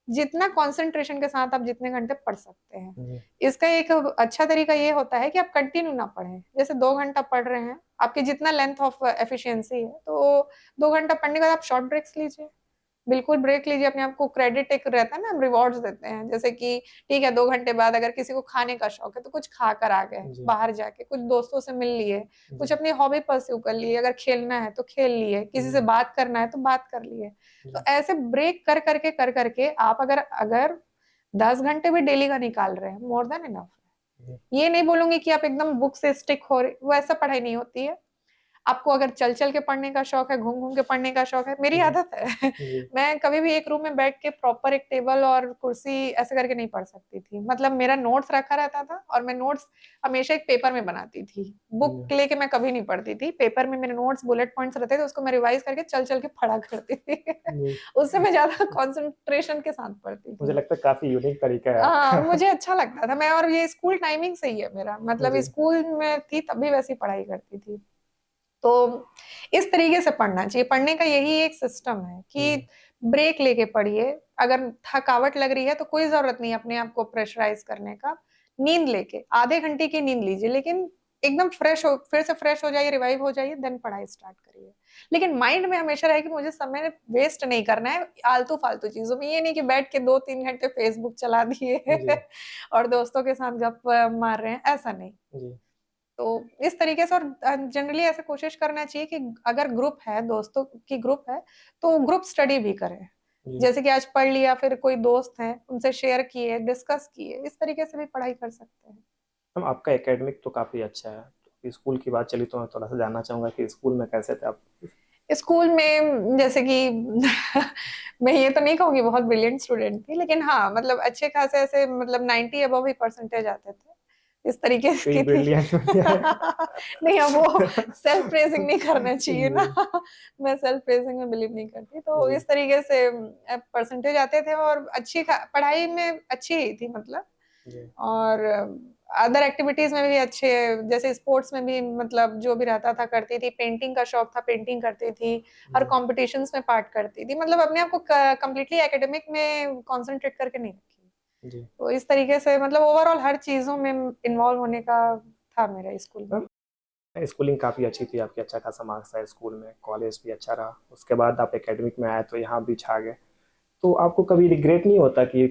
जितना कंसंट्रेशन के साथ आप जितने घंटे पढ़ सकते हैं। जी इसका एक अच्छा तरीका ये होता है कि आप कंटिन्यू ना पढ़ें। जैसे 2 घंटा पढ़ रहे हैं, आपकी जितना लेंथ ऑफ एफिशिएंसी है, तो 2 घंटा पढ़ने के बाद आप शॉर्ट ब्रेक्स लीजिए, बिल्कुल ब्रेक लीजिए। अपने आप को क्रेडिट एक रहता है ना, हम रिवॉर्ड्स देते हैं, जैसे कि ठीक है 2 घंटे बाद अगर किसी को खाने का शौक है तो कुछ खा कर आ गए, जी बाहर जाके कुछ दोस्तों से मिल लिए, कुछ जी अपनी हॉबी परस्यू कर लिए, अगर खेलना है तो खेल लिए, किसी से बात करना है तो बात कर लिए। तो जी ऐसे ब्रेक कर करके आप अगर अगर 10 घंटे भी डेली का निकाल रहे हैं, मोर देन इनफ है। जी ये नहीं बोलूंगी कि आप एकदम बुक से स्टिक हो रहे, वो ऐसा पढ़ाई नहीं होती है। आपको अगर चल चल के पढ़ने का शौक है, घूम घूम के पढ़ने का शौक है, मेरी जी आदत है। जी मैं कभी भी एक रूम में बैठ के प्रॉपर एक टेबल और कुर्सी ऐसे करके नहीं पढ़ सकती थी। मतलब मेरा नोट्स रखा रहता था और मैं नोट्स हमेशा एक पेपर में बनाती थी। बुक लेके मैं कभी नहीं पढ़ती थी, पेपर में मेरे नोट्स बुलेट पॉइंट्स रहते थे, उसको मैं रिवाइज करके चल चल के पढ़ा करती थी। जी। उससे मैं ज्यादा कंसंट्रेशन के साथ पढ़ती मुझे थी। लगता है काफी यूनिक तरीका है हाँ, आपका। मुझे अच्छा लगता था। मैं, और ये स्कूल टाइमिंग से ही है मेरा, मतलब जी स्कूल में थी तब भी वैसी पढ़ाई करती थी। तो इस तरीके से पढ़ना चाहिए। पढ़ने का यही एक सिस्टम है कि ब्रेक लेके पढ़िए। अगर थकावट लग रही है तो कोई जरूरत नहीं अपने आप को प्रेशराइज करने का। नींद लेके आधे घंटे की नींद लीजिए, लेकिन एकदम फ्रेश हो, फिर से फ्रेश हो जाइए, रिवाइव हो जाइए, देन पढ़ाई स्टार्ट करिए। लेकिन माइंड में हमेशा रहे कि मुझे समय वेस्ट नहीं करना है आलतू फालतू चीजों में। ये नहीं कि बैठ के 2-3 घंटे फेसबुक चला दिए जी और दोस्तों के साथ गप मार रहे हैं, ऐसा नहीं। जी तो इस तरीके से, और जनरली ऐसे कोशिश करना चाहिए कि अगर ग्रुप है, दोस्तों की ग्रुप है, तो ग्रुप स्टडी भी करें। जी। जैसे कि आज पढ़ लिया, फिर कोई दोस्त है उनसे शेयर किए, डिस्कस किए, इस तरीके से भी पढ़ाई कर सकते हैं। मैम आपका एकेडमिक तो काफी अच्छा है, तो स्कूल की बात चली तो मैं थोड़ा सा जानना चाहूंगा कि स्कूल में कैसे थे आप? स्कूल में जैसे कि मैं ये तो नहीं कहूंगी बहुत ब्रिलियंट स्टूडेंट थी, लेकिन हाँ मतलब अच्छे खासे ऐसे, मतलब 90 अबव ही परसेंटेज आते थे, इस तरीके प्री की थी। ब्रिलियंट में क्या है? नहीं, अब वो सेल्फ प्रेजिंग नहीं करना चाहिए ना। जी मैं सेल्फ प्रेजिंग में बिलीव नहीं करती, तो जी इस तरीके से परसेंटेज आते थे और अच्छी पढ़ाई में अच्छी ही थी मतलब। जी और अदर एक्टिविटीज में भी अच्छे, जैसे स्पोर्ट्स में भी मतलब जो भी रहता था करती थी। पेंटिंग का शौक था, पेंटिंग करती थी, हर जी कॉम्पिटिशन्स में पार्ट करती थी। मतलब अपने आप को कम्प्लीटली एकेडमिक में कॉन्सेंट्रेट करके नहीं रखी। जी। तो इस तरीके से मतलब ओवरऑल हर चीजों में इन्वॉल्व होने का था मेरा स्कूल में। मैम स्कूलिंग काफ़ी अच्छी थी आपकी, अच्छा खासा मार्क्स आया स्कूल में, कॉलेज भी अच्छा रहा, उसके बाद आप एकेडमिक में आए तो यहाँ भी छा गए। तो आपको कभी रिग्रेट नहीं होता कि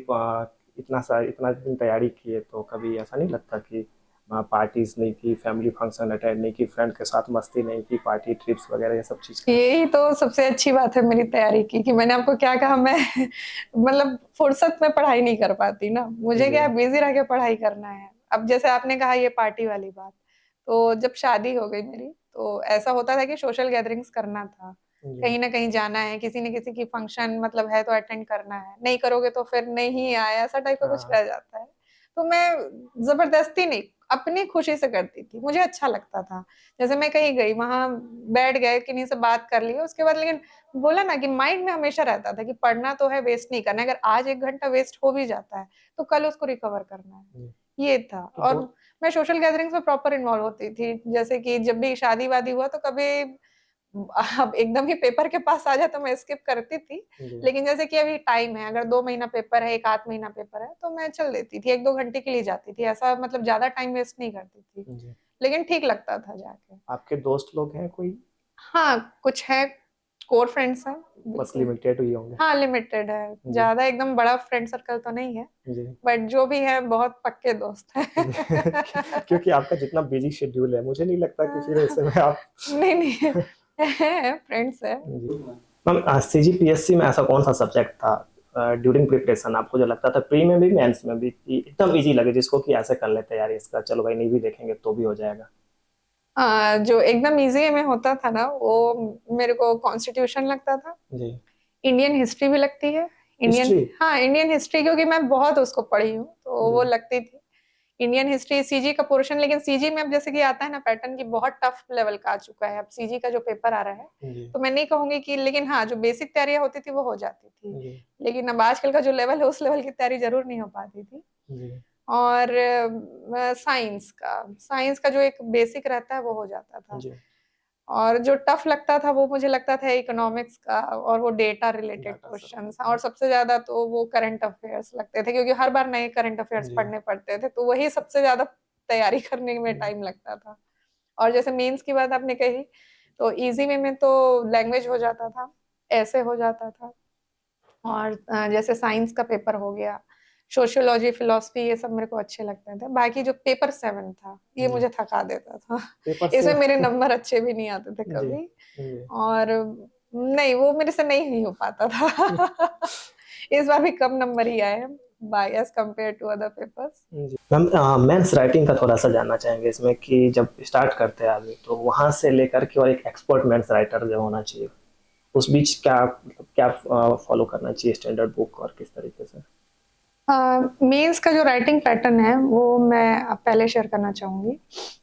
इतना दिन तैयारी किए तो कभी ऐसा नहीं लगता कि पार्टीज नहीं की, फैमिली फंक्शन अटेंड नहीं की, फ्रेंड के साथ मस्ती नहीं की, पार्टी ट्रिप्स वगैरह ये सब चीज़ का? यही तो सबसे अच्छी बात है मेरी तैयारी की, कि मैंने आपको क्या कहा, मैं मतलब फुर्सत में पढ़ाई नहीं कर पाती ना। मुझे जी क्या है, बिजी रह के पढ़ाई करना है। अब जैसे आपने कहा ये पार्टी वाली बात, तो जब शादी हो गई मेरी, तो ऐसा होता था कि सोशल गैदरिंग्स करना था, जी कहीं ना कहीं जाना है, किसी न किसी की फंक्शन मतलब है तो अटेंड करना है, नहीं करोगे तो फिर नहीं आया, ऐसा टाइप का कुछ हाँ रह जाता है। तो मैं जबरदस्ती नहीं, अपनी खुशी से करती थी, मुझे अच्छा लगता था। जैसे मैं कहीं गई, वहां बैठ गए, किन्हीं से बात कर ली उसके बाद, लेकिन बोला ना कि माइंड में हमेशा रहता था कि पढ़ना तो है, वेस्ट नहीं करना है। अगर आज 1 घंटा वेस्ट हो भी जाता है तो कल उसको रिकवर करना है, जी। ये था। तो और मैं सोशल गैदरिंग्स में प्रॉपर इन्वॉल्व होती थी। जैसे कि जब भी शादी वादी हुआ तो कभी अब एकदम ही पेपर के पास आ जाए तो मैं स्किप करती थी, जी लेकिन जैसे कि अभी टाइम है, अगर 2 महीना पेपर है, एक आध महीना पेपर है, तो मैं चल देती थी, 1-2 घंटे के लिए जाती थी, ऐसा मतलब ज्यादा टाइम वेस्ट नहीं करती थी, जी। लेकिन ठीक लगता था जाके। आपके दोस्त लोग हैं कोई? हाँ, कुछ है, कोर फ्रेंड्स हैं, बस बिल्कुल। लिमिटेड ही होंगे। हाँ, लिमिटेड है, जी ज्यादा एकदम बड़ा फ्रेंड सर्कल तो नहीं है, जी। बट जो भी है बहुत पक्के दोस्त हैं। क्योंकि आपका जितना बिजी शेड्यूल है, मुझे नहीं लगता कि फिर ऐसे में आप नहीं नहीं, है, फ्रेंड्स है। जी। मैम सीजीपीएससी में ऐसा कौन सा सब्जेक्ट था ड्यूरिंग प्रिपरेशन आपको जो लगता था प्री में भी मेंस में भी कि एकदम इजी लगे जिसको कि ऐसे कर लेते हैं यार इसका, चलो भाई नहीं भी देखेंगे तो भी हो जाएगा? जो एकदम इजी में होता था ना, वो मेरे को कॉन्स्टिट्यूशन लगता था, जी। इंडियन हिस्ट्री भी लगती है, इंडियन, हिस्ट्री। हाँ इंडियन हिस्ट्री, क्योंकि मैं बहुत उसको पढ़ी हूँ तो जी वो लगती थी। इंडियन हिस्ट्री, सीजी का पोर्शन, लेकिन सीजी में अब जैसे कि आता है ना पैटर्न की, बहुत टफ लेवल का आ चुका है अब सीजी का जो पेपर आ रहा है, जी तो मैं नहीं कहूंगी कि, लेकिन हाँ जो बेसिक तैयारियां होती थी वो हो जाती थी, जी लेकिन अब आजकल का जो लेवल है उस लेवल की तैयारी जरूर नहीं हो पाती थी। जी और साइंस का जो एक बेसिक रहता है वो हो जाता था, जी। और जो टफ लगता था वो मुझे लगता था इकोनॉमिक्स का, और वो data related data sir. Questions, और सबसे ज्यादा तो वो करंट अफेयर्स लगते थे, क्योंकि हर बार नए करंट अफेयर्स जी पढ़ने पड़ते थे, तो वही सबसे ज्यादा तैयारी करने में टाइम लगता था। और जैसे मेंस की बात आपने कही, तो इजी वे में तो लैंग्वेज हो जाता था, ऐसे हो जाता था, और जैसे साइंस का पेपर हो गया, सोशियोलॉजी, फिलोसफी, ये सब मेरे को अच्छे लगते थे। बाकी जो पेपर 7 था ये जी। मुझे थका देता था। पेपर से। इसमें मेरे नंबर अच्छे भी नहीं आते थे जी कभी, जी और नहीं, वो मेरे से नहीं हो पाता था। इस बार भी कम नंबर ही आए by as compare to other papers. जी। मैम मेंस राइटिंग का थोड़ा सा जानना चाहेंगे इसमें कि जब स्टार्ट करते हैं आदमी तो वहां से लेकर के और एक एक्सपर्ट मेंस राइटर जो होना चाहिए उस बीच क्या मतलब क्या फॉलो करना चाहिए स्टैंडर्ड बुक और किस तरीके से? मेंस का जो राइटिंग पैटर्न है वो मैं अब पहले शेयर करना चाहूंगी।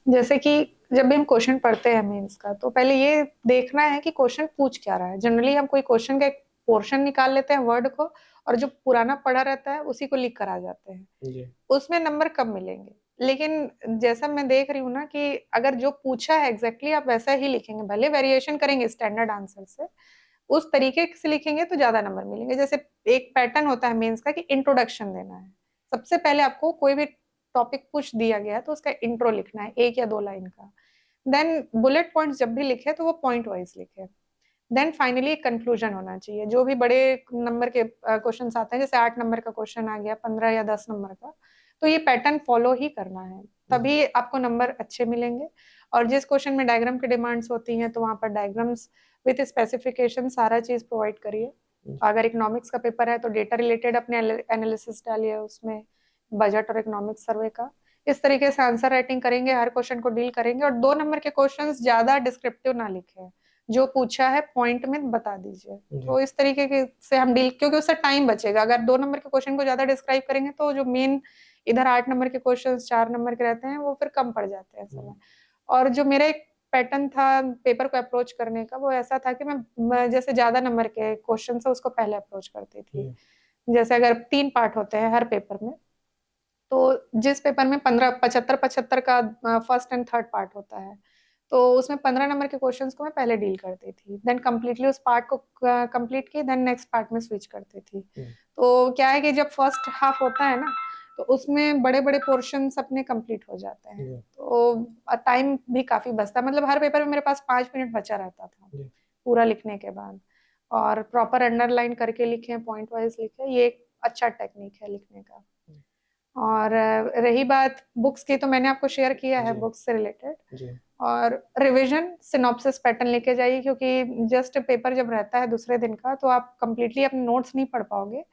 जैसे कि जब भी हम क्वेश्चन पढ़ते हैं मेंस का, तो पहले ये देखना है कि क्वेश्चन पूछ क्या रहा है। जनरली हम कोई क्वेश्चन का एक पोर्शन निकाल लेते हैं वर्ड को, और जो पुराना पढ़ा रहता है उसी को लिख कर आ जाते हैं, जी उसमें नंबर कम मिलेंगे। लेकिन जैसा मैं देख रही हूँ ना, कि अगर जो पूछा है एग्जैक्टली आप वैसा ही लिखेंगे, भले वेरिएशन करेंगे स्टैंडर्ड आंसर से, उस तरीके से लिखेंगे तो ज्यादा नंबर मिलेंगे। जैसे एक पैटर्न होता है मेंस का कि इंट्रोडक्शन देना है, सबसे पहले आपको कोई भी टॉपिक पूछ दिया गया है तो उसका इंट्रो लिखना है, 1 या 2 लाइन का। देन बुलेट पॉइंट्स जब भी लिखे तो वो पॉइंट वाइज लिखे। देन फाइनली कंक्लूजन होना चाहिए। जो भी बड़े नंबर के क्वेश्चन आते हैं, जैसे 8 नंबर का क्वेश्चन आ गया, 15 या 10 नंबर का, तो ये पैटर्न फॉलो ही करना है, जी तभी आपको नंबर अच्छे मिलेंगे। और जिस क्वेश्चन में डायग्राम की डिमांड्स होती हैं तो वहां पर डायग्राम्स विथ स्पेसिफिकेशन सारा चीज प्रोवाइड करिए। अगर इकोनॉमिक्स का पेपर है तो डेटा रिलेटेड अपने एनालिसिस डालिए उसमें, बजट और इकोनॉमिक्स सर्वे का। इस तरीके से आंसर राइटिंग करेंगे, हर क्वेश्चन को डील करेंगे। और 2 नंबर के क्वेश्चंस ज्यादा डिस्क्रिप्टिव ना लिखे, जो पूछा है पॉइंट में बता दीजिए। जी तो इस तरीके से हम डील, क्योंकि उससे टाइम बचेगा। अगर 2 नंबर के क्वेश्चन को ज्यादा डिस्क्राइब करेंगे तो जो मेन इधर 8 नंबर के क्वेश्चन 4 नंबर के रहते हैं वो फिर कम पड़ जाते हैं समय। और जो मेरा एक पैटर्न था पेपर को अप्रोच करने का, वो ऐसा था कि मैं जैसे ज्यादा नंबर के क्वेश्चन है उसको पहले अप्रोच करती थी। जी जैसे अगर 3 पार्ट होते हैं हर पेपर में, तो जिस पेपर में 15 75 75 का फर्स्ट एंड थर्ड पार्ट होता है, तो उसमें 15 नंबर के क्वेश्चंस को मैं पहले डील करती थी, देन कम्प्लीटली उस पार्ट को कंप्लीट की, देन नेक्स्ट पार्ट में स्विच करती थी। जी तो क्या है कि जब फर्स्ट हाफ होता है ना, तो उसमें बड़े बड़े पोर्शंस अपने कंप्लीट हो जाते हैं, जी तो टाइम भी काफी बचता है। मतलब हर पेपर में मेरे पास 5 मिनट बचा रहता था जी पूरा लिखने के बाद। और प्रॉपर अंडरलाइन करके लिखे, पॉइंट वाइज लिखे, ये एक अच्छा टेक्निक है लिखने का। और रही बात बुक्स की, तो मैंने आपको शेयर किया है जी बुक्स से रिलेटेड। जी और रिवीजन सिनॉप्सिस पैटर्न लेके जाइए, क्योंकि जस्ट पेपर जब रहता है दूसरे दिन का तो आप कंप्लीटली अपने नोट्स नहीं पढ़ पाओगे,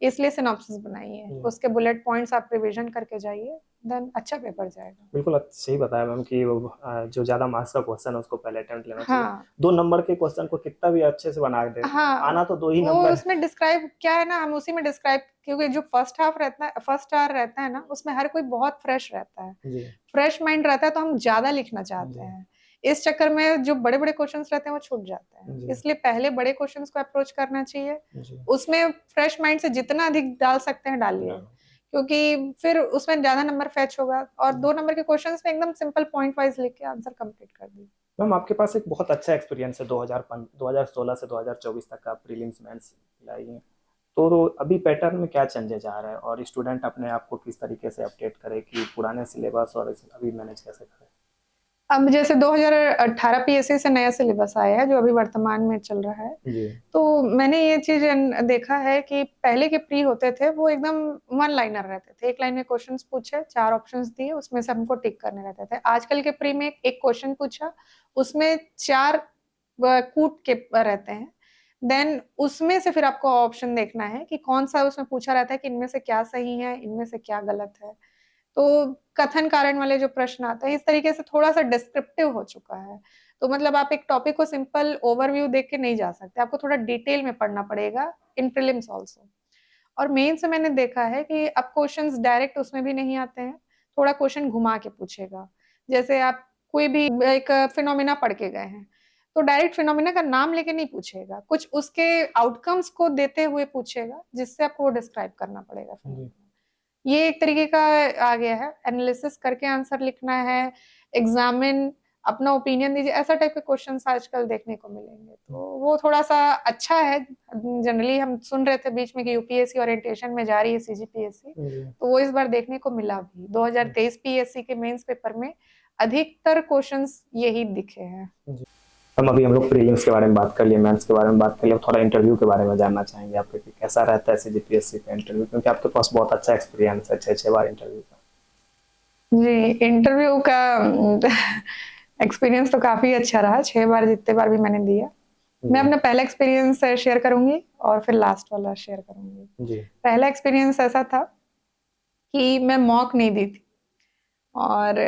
इसलिए सिनॉप्सिस बनाइए, जी। उसके बुलेट पॉइंट्स आप रिवीजन करके जाइए, देन अच्छा पेपर जाएगा। बिल्कुल सही बताया मैम कि वो जो ज़्यादा मार्क्स का क्वेश्चन है उसको पहले अटेम्प्ट लेना चाहिए। हाँ 2 नंबर के क्वेश्चन को कितना भी अच्छे से बना दे, हाँ, आना तो 2 ही वो नंबर है। उसमें डिस्क्राइब क्या है ना, हम उसी में डिस्क्राइब, क्योंकि जो फर्स्ट हाफ रहता है, फर्स्ट आवर रहता है ना, उसमें हर कोई बहुत फ्रेश रहता है, जी फ्रेश माइंड रहता है, तो हम ज्यादा लिखना चाहते जी हैं। इस चक्कर में जो बड़े बड़े क्वेश्चंस रहते हैं वो छूट जाते हैं, जी इसलिए पहले बड़े क्वेश्चंस को अप्रोच करना चाहिए। जी। उसमें फ्रेश माइंड से जितना अधिक डाल सकते हैं डालिए, क्योंकि फिर उसमें ज्यादा नंबर फैच होगा। और 2 नंबर के क्वेश्चंस में एकदम सिंपल पॉइंट वाइज लिख के आंसर कंप्लीट कर दिए। मैम आपके पास एक बहुत अच्छा एक्सपीरियंस है 2016 से 2024 तक का प्रीलिम्स मेंस लाई हैं। तो अभी पैटर्न में क्या चेंजेस आ रहा है और स्टूडेंट अपने आप को किस तरीके से अपडेट करे कि पुराने सिलेबस और अभी मैनेज कैसे करे? अब जैसे 2018 पीएससी से नया सिलेबस आया है जो अभी वर्तमान में चल रहा है, जी तो मैंने ये चीज देखा है कि पहले के प्री होते थे वो एकदम वन लाइनर रहते थे, एक लाइन में क्वेश्चंस पूछे, 4 ऑप्शंस दिए, उसमें से हमको टिक करने रहते थे। आजकल के प्री में एक क्वेश्चन पूछा, उसमें 4 कूट के रहते हैं, देन उसमें से फिर आपको ऑप्शन देखना है कि कौन सा उसमें पूछा रहता है कि इनमें से क्या सही है, इनमें से क्या गलत है। तो कथन कारण वाले जो प्रश्न आते हैं इस तरीके से थोड़ा सा डिस्क्रिप्टिव हो चुका है। तो मतलब आप एक टॉपिक को सिंपल ओवरव्यू देख के नहीं जा सकते, आपको थोड़ा डिटेल में पढ़ना पड़ेगा इन प्रीलिम्स आल्सो। और मेंस में मैंने देखा है कि अब क्वेश्चंस डायरेक्ट उसमें भी नहीं आते हैं, थोड़ा क्वेश्चन घुमा के पूछेगा। जैसे आप कोई भी एक फिनोमिना पढ़ के गए हैं, तो डायरेक्ट फिनोमिना का नाम लेके नहीं पूछेगा, कुछ उसके आउटकम्स को देते हुए पूछेगा, जिससे आपको वो डिस्क्राइब करना पड़ेगा फिनोमिना। ये एक तरीके का आ गया है, एनालिसिस करके आंसर लिखना है, एग्जामिन, अपना ओपिनियन दीजिए, ऐसा टाइप के क्वेश्चंस आजकल देखने को मिलेंगे। तो वो थोड़ा सा अच्छा है। जनरली हम सुन रहे थे बीच में कि यूपीएससी ओरिएंटेशन में जा रही है सीजीपीएससी, तो वो इस बार देखने को मिला भी। 2023 पीएससी के मेंस पेपर में अधिकतर क्वेश्चंस यही दिखे हैं। अभी हम लोग प्रीलिम्स के बारे में बात कर लिए, मेंस के बारे में बात कर लिए, थोड़ा इंटरव्यू के बारे में जानना चाहेंगे आपके कि कैसा रहता है सीजीपीएससी का इंटरव्यू, क्योंकि आपके पास बहुत अच्छा एक्सपीरियंस है 6 बार इंटरव्यू का। जी, इंटरव्यू का एक्सपीरियंस तो काफी अच्छा रहा, 6 बार जितने बार भी मैंने दिया। मैं अपना पहला एक्सपीरियंस शेयर करूंगी और फिर लास्ट वाला शेयर करूंगी। जी पहला एक्सपीरियंस ऐसा था कि मैं मॉक नहीं दी थी और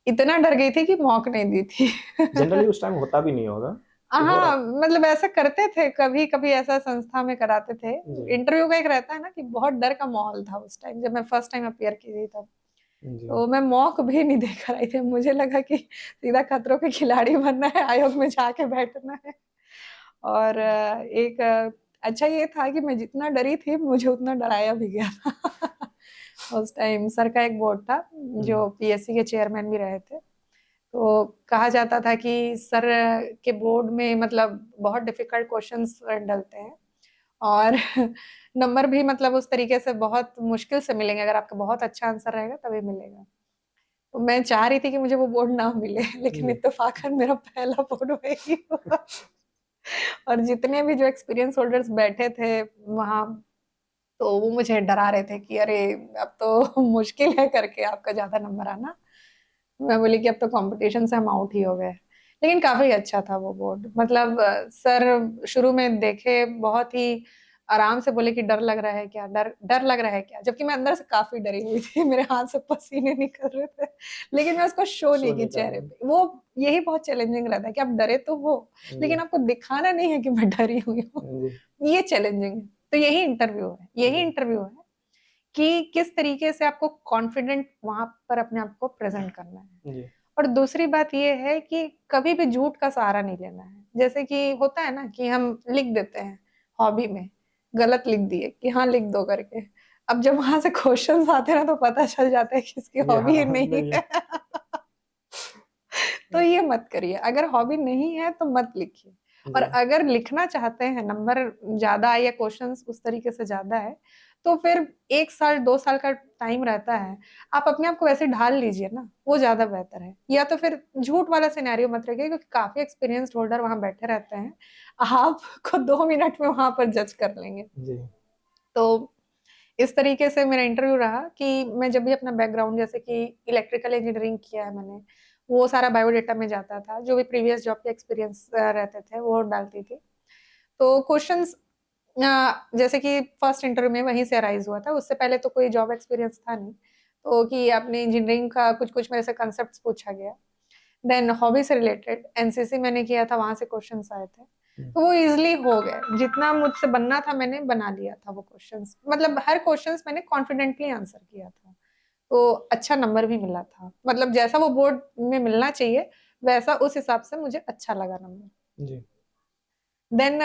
इतना डर गई थी कि मॉक नहीं दी थी। जनरली उस टाइम होता भी नहीं होगा। हाँ, मतलब ऐसा करते थे, कभी कभी ऐसा संस्था में कराते थे। इंटरव्यू का एक रहता है ना कि बहुत डर का माहौल था उस टाइम, जब मैं फर्स्ट टाइम अपियर की थी तब। तो मैं मॉक भी नहीं देकर आई थी, मुझे लगा कि सीधा खतरों के खिलाड़ी बनना है, आयोग में जाके बैठना है। और एक अच्छा ये था कि मैं जितना डरी थी मुझे उतना डराया भी गया था। उस टाइम सर का एक बोर्ड था जो पीएससी के चेयरमैन भी रहे थे, तो कहा जाता था कि सर के बोर्ड में मतलब बहुत डिफिकल्ट क्वेश्चंस डलते हैं और नंबर भी मतलब उस तरीके से बहुत मुश्किल से मिलेंगे, अगर आपका बहुत अच्छा आंसर रहेगा तभी मिलेगा। तो मैं चाह रही थी कि मुझे वो बोर्ड ना मिले, लेकिन इत्तेफाकन मेरा पहला बोर्ड वही हुआ। और जितने भी जो एक्सपीरियंस होल्डर्स बैठे थे वहां, तो वो मुझे डरा रहे थे कि अरे अब तो मुश्किल है करके आपका ज्यादा नंबर आना। मैं बोली कि अब तो कंपटीशन से हम आउट ही हो गए। लेकिन काफी अच्छा था वो बोर्ड, मतलब सर शुरू में देखे बहुत ही आराम से बोले कि डर लग रहा है क्या, डर डर लग रहा है क्या, जबकि मैं अंदर से काफी डरी हुई थी, मेरे हाथ से पसीने निकल रहे थे, लेकिन मैं उसको शो नहीं की चेहरे पे। वो यही बहुत चैलेंजिंग रहता है कि आप डरे तो हो, लेकिन आपको दिखाना नहीं है कि मैं डरी हुई हूँ। ये चैलेंजिंग है। तो यही इंटरव्यू है, यही इंटरव्यू है कि किस तरीके से आपको कॉन्फिडेंट वहां पर अपने आप को प्रेजेंट करना है। और दूसरी बात ये है कि कभी भी झूठ का सहारा नहीं लेना है। जैसे कि होता है ना कि हम लिख देते हैं हॉबी में, गलत लिख दिए कि हाँ लिख दो करके, अब जब वहां से क्वेश्चंस आते हैं ना तो पता चल जाता है कि इसकी हॉबी ही नहीं है। तो ये मत करिए, अगर हॉबी नहीं है तो मत लिखिए। और अगर लिखना चाहते हैं, नंबर ज्यादा आए या क्वेश्चंस उस तरीके से ज्यादा है, तो फिर 1 साल 2 साल का टाइम रहता है, आप अपने आप को वैसे ढाल लीजिए ना, वो ज्यादा बेहतर है। या तो फिर झूठ वाला सिनेरियो मत रखिए, क्योंकि काफी एक्सपीरियंस्ड होल्डर वहां बैठे रहते हैं, आपको 2 मिनट में वहां पर जज कर लेंगे। तो इस तरीके से मेरा इंटरव्यू रहा कि मैं जब भी अपना बैकग्राउंड, जैसे कि इलेक्ट्रिकल इंजीनियरिंग किया है मैंने, वो सारा बायोडेटा में जाता था, जो भी प्रीवियस जॉब के एक्सपीरियंस रहते थे वो डालती थी। तो क्वेश्चंस जैसे कि फर्स्ट इंटरव्यू में वहीं से अराइज हुआ था, उससे पहले तो कोई जॉब एक्सपीरियंस था नहीं, तो कि आपने इंजीनियरिंग का कुछ कुछ मेरे से कंसेप्ट पूछा गया। देन हॉबी से रिलेटेड एनसीसी मैंने किया था, वहां से क्वेश्चंस आए थे, तो वो इजिली हो गए। जितना मुझसे बनना था मैंने बना लिया था वो क्वेश्चंस, मतलब हर क्वेश्चंस मैंने कॉन्फिडेंटली आंसर किया था, तो अच्छा नंबर भी मिला था। मतलब जैसा वो बोर्ड में मिलना चाहिए वैसा, उस हिसाब से मुझे अच्छा लगा नंबर। देन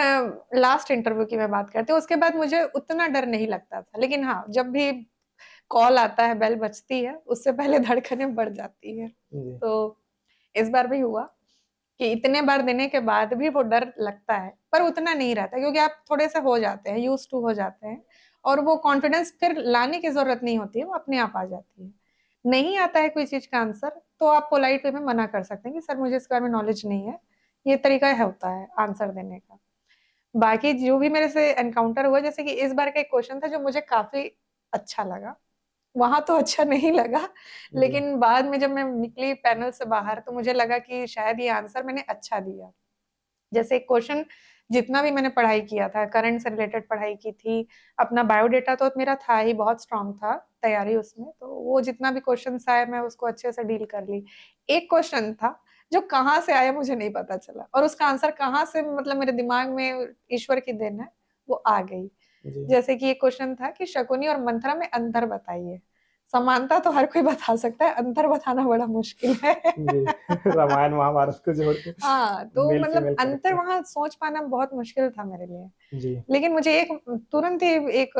लास्ट इंटरव्यू की मैं बात करती हूँ, उसके बाद मुझे उतना डर नहीं लगता था, लेकिन हाँ जब भी कॉल आता है, बेल बजती है, उससे पहले धड़कनें बढ़ जाती है। तो इस बार भी हुआ कि इतने बार देने के बाद भी वो डर लगता है, पर उतना नहीं रहता क्योंकि आप थोड़े से हो जाते हैं, यूज्ड टू हो जाते हैं, और वो कॉन्फिडेंस फिर लाने की जरूरत नहीं होती है, वो अपने आप आ जाती है। नहीं आता है कोई चीज का आंसर तो आप पोलाइट वे में मना कर सकते हैं कि सर मुझे इस बारे में नॉलेज नहीं है, ये तरीका होता है आंसर देने का। बाकी जो भी मेरे से एनकाउंटर हुआ, जैसे कि इस बार का एक क्वेश्चन था जो मुझे काफी अच्छा लगा, वहां तो अच्छा नहीं लगा, लेकिन बाद में जब मैं निकली पैनल से बाहर तो मुझे लगा कि शायद ये आंसर मैंने अच्छा दिया। जैसे क्वेश्चन जितना भी मैंने पढ़ाई किया था, करंट से रिलेटेड पढ़ाई की थी, अपना बायोडेटा तो मेरा था ही, बहुत स्ट्रांग था तैयारी उसमें, तो वो जितना भी क्वेश्चन आए मैं उसको अच्छे से डील कर ली। एक क्वेश्चन था जो कहाँ से आया मुझे नहीं पता चला, और उसका आंसर कहाँ से, मतलब मेरे दिमाग में ईश्वर की देन है वो आ गई। जैसे कि एक क्वेश्चन था कि शकुनी और मंथरा में अंतर बताइए। समानता तो हर कोई बता सकता है, अंतर बताना बड़ा मुश्किल है। रामायण महाभारत को जोड़ के हाँ, तो मेल मतलब फीमेल अंतर कैरेक्टर। वहां सोच पाना बहुत मुश्किल था मेरे लिए। जी लेकिन मुझे एक तुरंत ही एक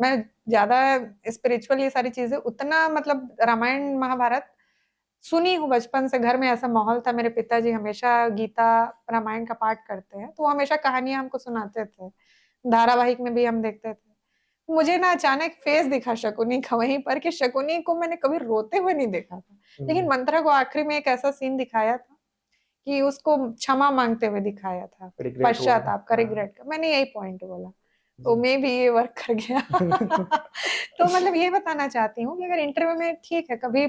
मैं ज्यादा स्पिरिचुअल ये सारी चीजें उतना, मतलब रामायण महाभारत सुनी हूँ बचपन से, घर में ऐसा माहौल था, मेरे पिताजी हमेशा गीता रामायण का पाठ करते हैं, तो वो हमेशा कहानियां हमको सुनाते थे, धारावाहिक में भी हम देखते थे। मुझे ना अचानक फेस दिखा शकुनी का वहीं पर, कि शकुनी को मैंने कभी रोते हुए नहीं देखा था, लेकिन मंत्रा को आखिरी में एक ऐसा सीन दिखाया था कि उसको क्षमा मांगते हुए दिखाया था, रिग्रेट हुआ है। पश्चाताप का, हाँ रिग्रेट का, मैंने यही पॉइंट बोला, तो जी मे भी ये वर्क कर गया। तो मतलब ये बताना चाहती हूँ कि अगर इंटरव्यू में ठीक है, कभी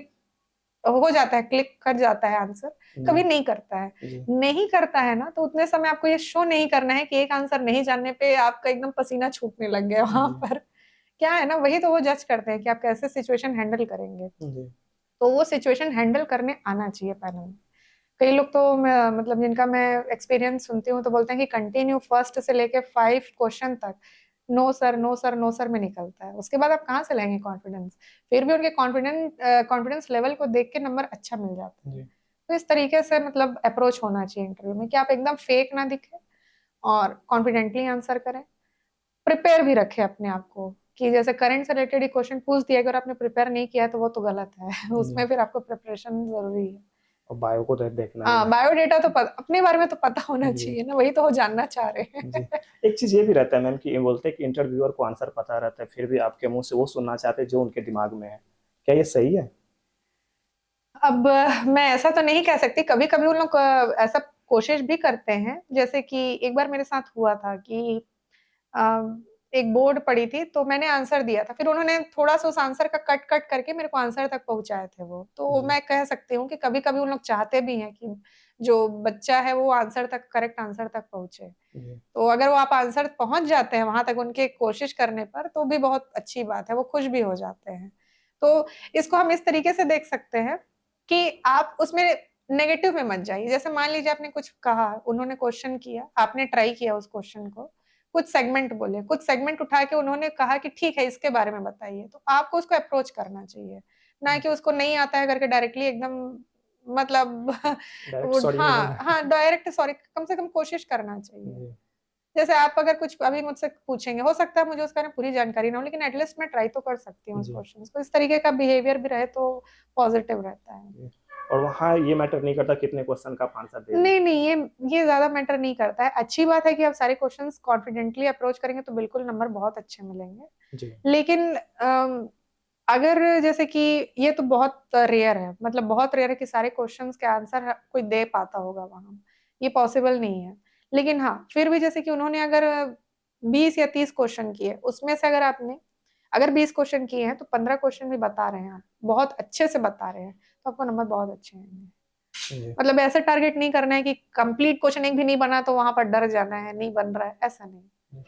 हो जाता है, क्लिक कर जाता है आंसर, कभी जी नहीं करता है, जी नहीं करता है ना, तो उतने समय आपको ये शो नहीं करना है कि एक आंसर नहीं जानने पे आपका एकदम पसीना छूटने लग गया वहां जी पर। क्या है ना, वही तो वो जज करते हैं कि आप कैसे सिचुएशन हैंडल करेंगे, जी तो वो सिचुएशन हैंडल करने आना चाहिए पैनल में। कई लोग तो मतलब जिनका मैं एक्सपीरियंस सुनती हूँ तो बोलते हैं कि कंटिन्यू फर्स्ट से लेके 5 क्वेश्चन तक no sir no sir no sir में निकलता है, उसके बाद आप कहाँ से लाएंगे कॉन्फिडेंस। फिर भी उनके कॉन्फिडेंस लेवल को देख के नंबर अच्छा मिल जाता है। जी तो इस तरीके से मतलब अप्रोच होना चाहिए इंटरव्यू में कि आप एकदम फेक ना दिखे और कॉन्फिडेंटली आंसर करें, प्रिपेयर भी रखें अपने आप को, कि जैसे करंट से रिलेटेड ही क्वेश्चन पूछ दिया, अगर आपने प्रिपेयर नहीं किया तो वो तो गलत है। जी उसमें फिर आपको प्रिपरेशन जरूरी है। और बायो को तो देखना ही हाँ, है। बायोडेटा तो अपने बारे में तो पता होना जी चाहिए ना, वही तो वो जानना चाह रहे जी हैं। एक चीज ये भी रहता है मैम कि ये बोलते हैं कि इंटरव्यूअर को आंसर पता रहता है, फिर भी आपके मुंह से वो सुनना चाहते हैं जो उनके दिमाग में है। क्या ये सही है? अब मैं ऐसा तो नहीं कह सकती, कभी कभी उन लोग ऐसा कोशिश भी करते हैं, जैसे कि एक बार मेरे साथ हुआ था कि एक बोर्ड पड़ी थी तो मैंने आंसर दिया था, फिर उन्होंने थोड़ा सा उस आंसर का कट कट करके मेरे को आंसर तक पहुंचाए थे वो, तो जी मैं कह सकती हूँ कि कभी कभी उन लोग चाहते भी हैं कि जो बच्चा है वो आंसर तक, करेक्ट आंसर तक पहुंचे। जी तो अगर वो आप आंसर पहुंच जाते हैं वहां तक उनके कोशिश करने पर तो भी बहुत अच्छी बात है, वो खुश भी हो जाते हैं। तो इसको हम इस तरीके से देख सकते हैं कि आप उसमें नेगेटिव में मत जाइए। जैसे मान लीजिए आपने कुछ कहा, उन्होंने क्वेश्चन किया, आपने ट्राई किया उस क्वेश्चन को, कुछ सेगमेंट बोले, कुछ सेगमेंट उठा के उन्होंने कहा कि ठीक है इसके बारे में बताइए, तो आपको उसको अप्रोच करना चाहिए, ना कि उसको नहीं आता है करके डायरेक्टली एकदम, मतलब डायरेक्ट वो, सॉरी नहीं हाँ बोलना। हाँ, डायरेक्ट सॉरी कम से कम कोशिश करना चाहिए। जी जैसे आप अगर कुछ अभी मुझसे पूछेंगे, हो सकता है मुझे उसका ना पूरी जानकारी ना हो, लेकिन एटलीस्ट मैं ट्राई तो कर सकती हूँ उस जी क्वेश्चन को, इस तरीके का बिहेवियर भी रहे तो पॉजिटिव रहता है। जी। और वहाँ ये मैटर नहीं करता कितने क्वेश्चन का आप आंसर दे दें। नहीं नहीं, ये ज्यादा मैटर नहीं करता है, अच्छी बात है कि आप सारे क्वेश्चंस कॉन्फिडेंटली अप्रोच करेंगे तो बिल्कुल नंबर बहुत अच्छे मिलेंगे। जी लेकिन अगर जैसे कि ये तो बहुत रेयर है, मतलब बहुत रेयर है कि सारे क्वेश्चंस के आंसर कोई दे पाता होगा वहां, ये पॉसिबल नहीं है। लेकिन हाँ, फिर भी जैसे कि उन्होंने अगर 20 या 30 क्वेश्चन किए, उसमें से अगर आपने, अगर 20 क्वेश्चन किए हैं तो 15 क्वेश्चन भी बता रहे हैं, आप बहुत अच्छे से बता रहे हैं, तो आपको नंबर बहुत अच्छे आएंगे। जी मतलब ऐसे टारगेट नहीं करना है कि कंप्लीट क्वेश्चन एक भी नहीं बना तो वहां पर डर जाना है, नहीं बन रहा है, ऐसा नहीं।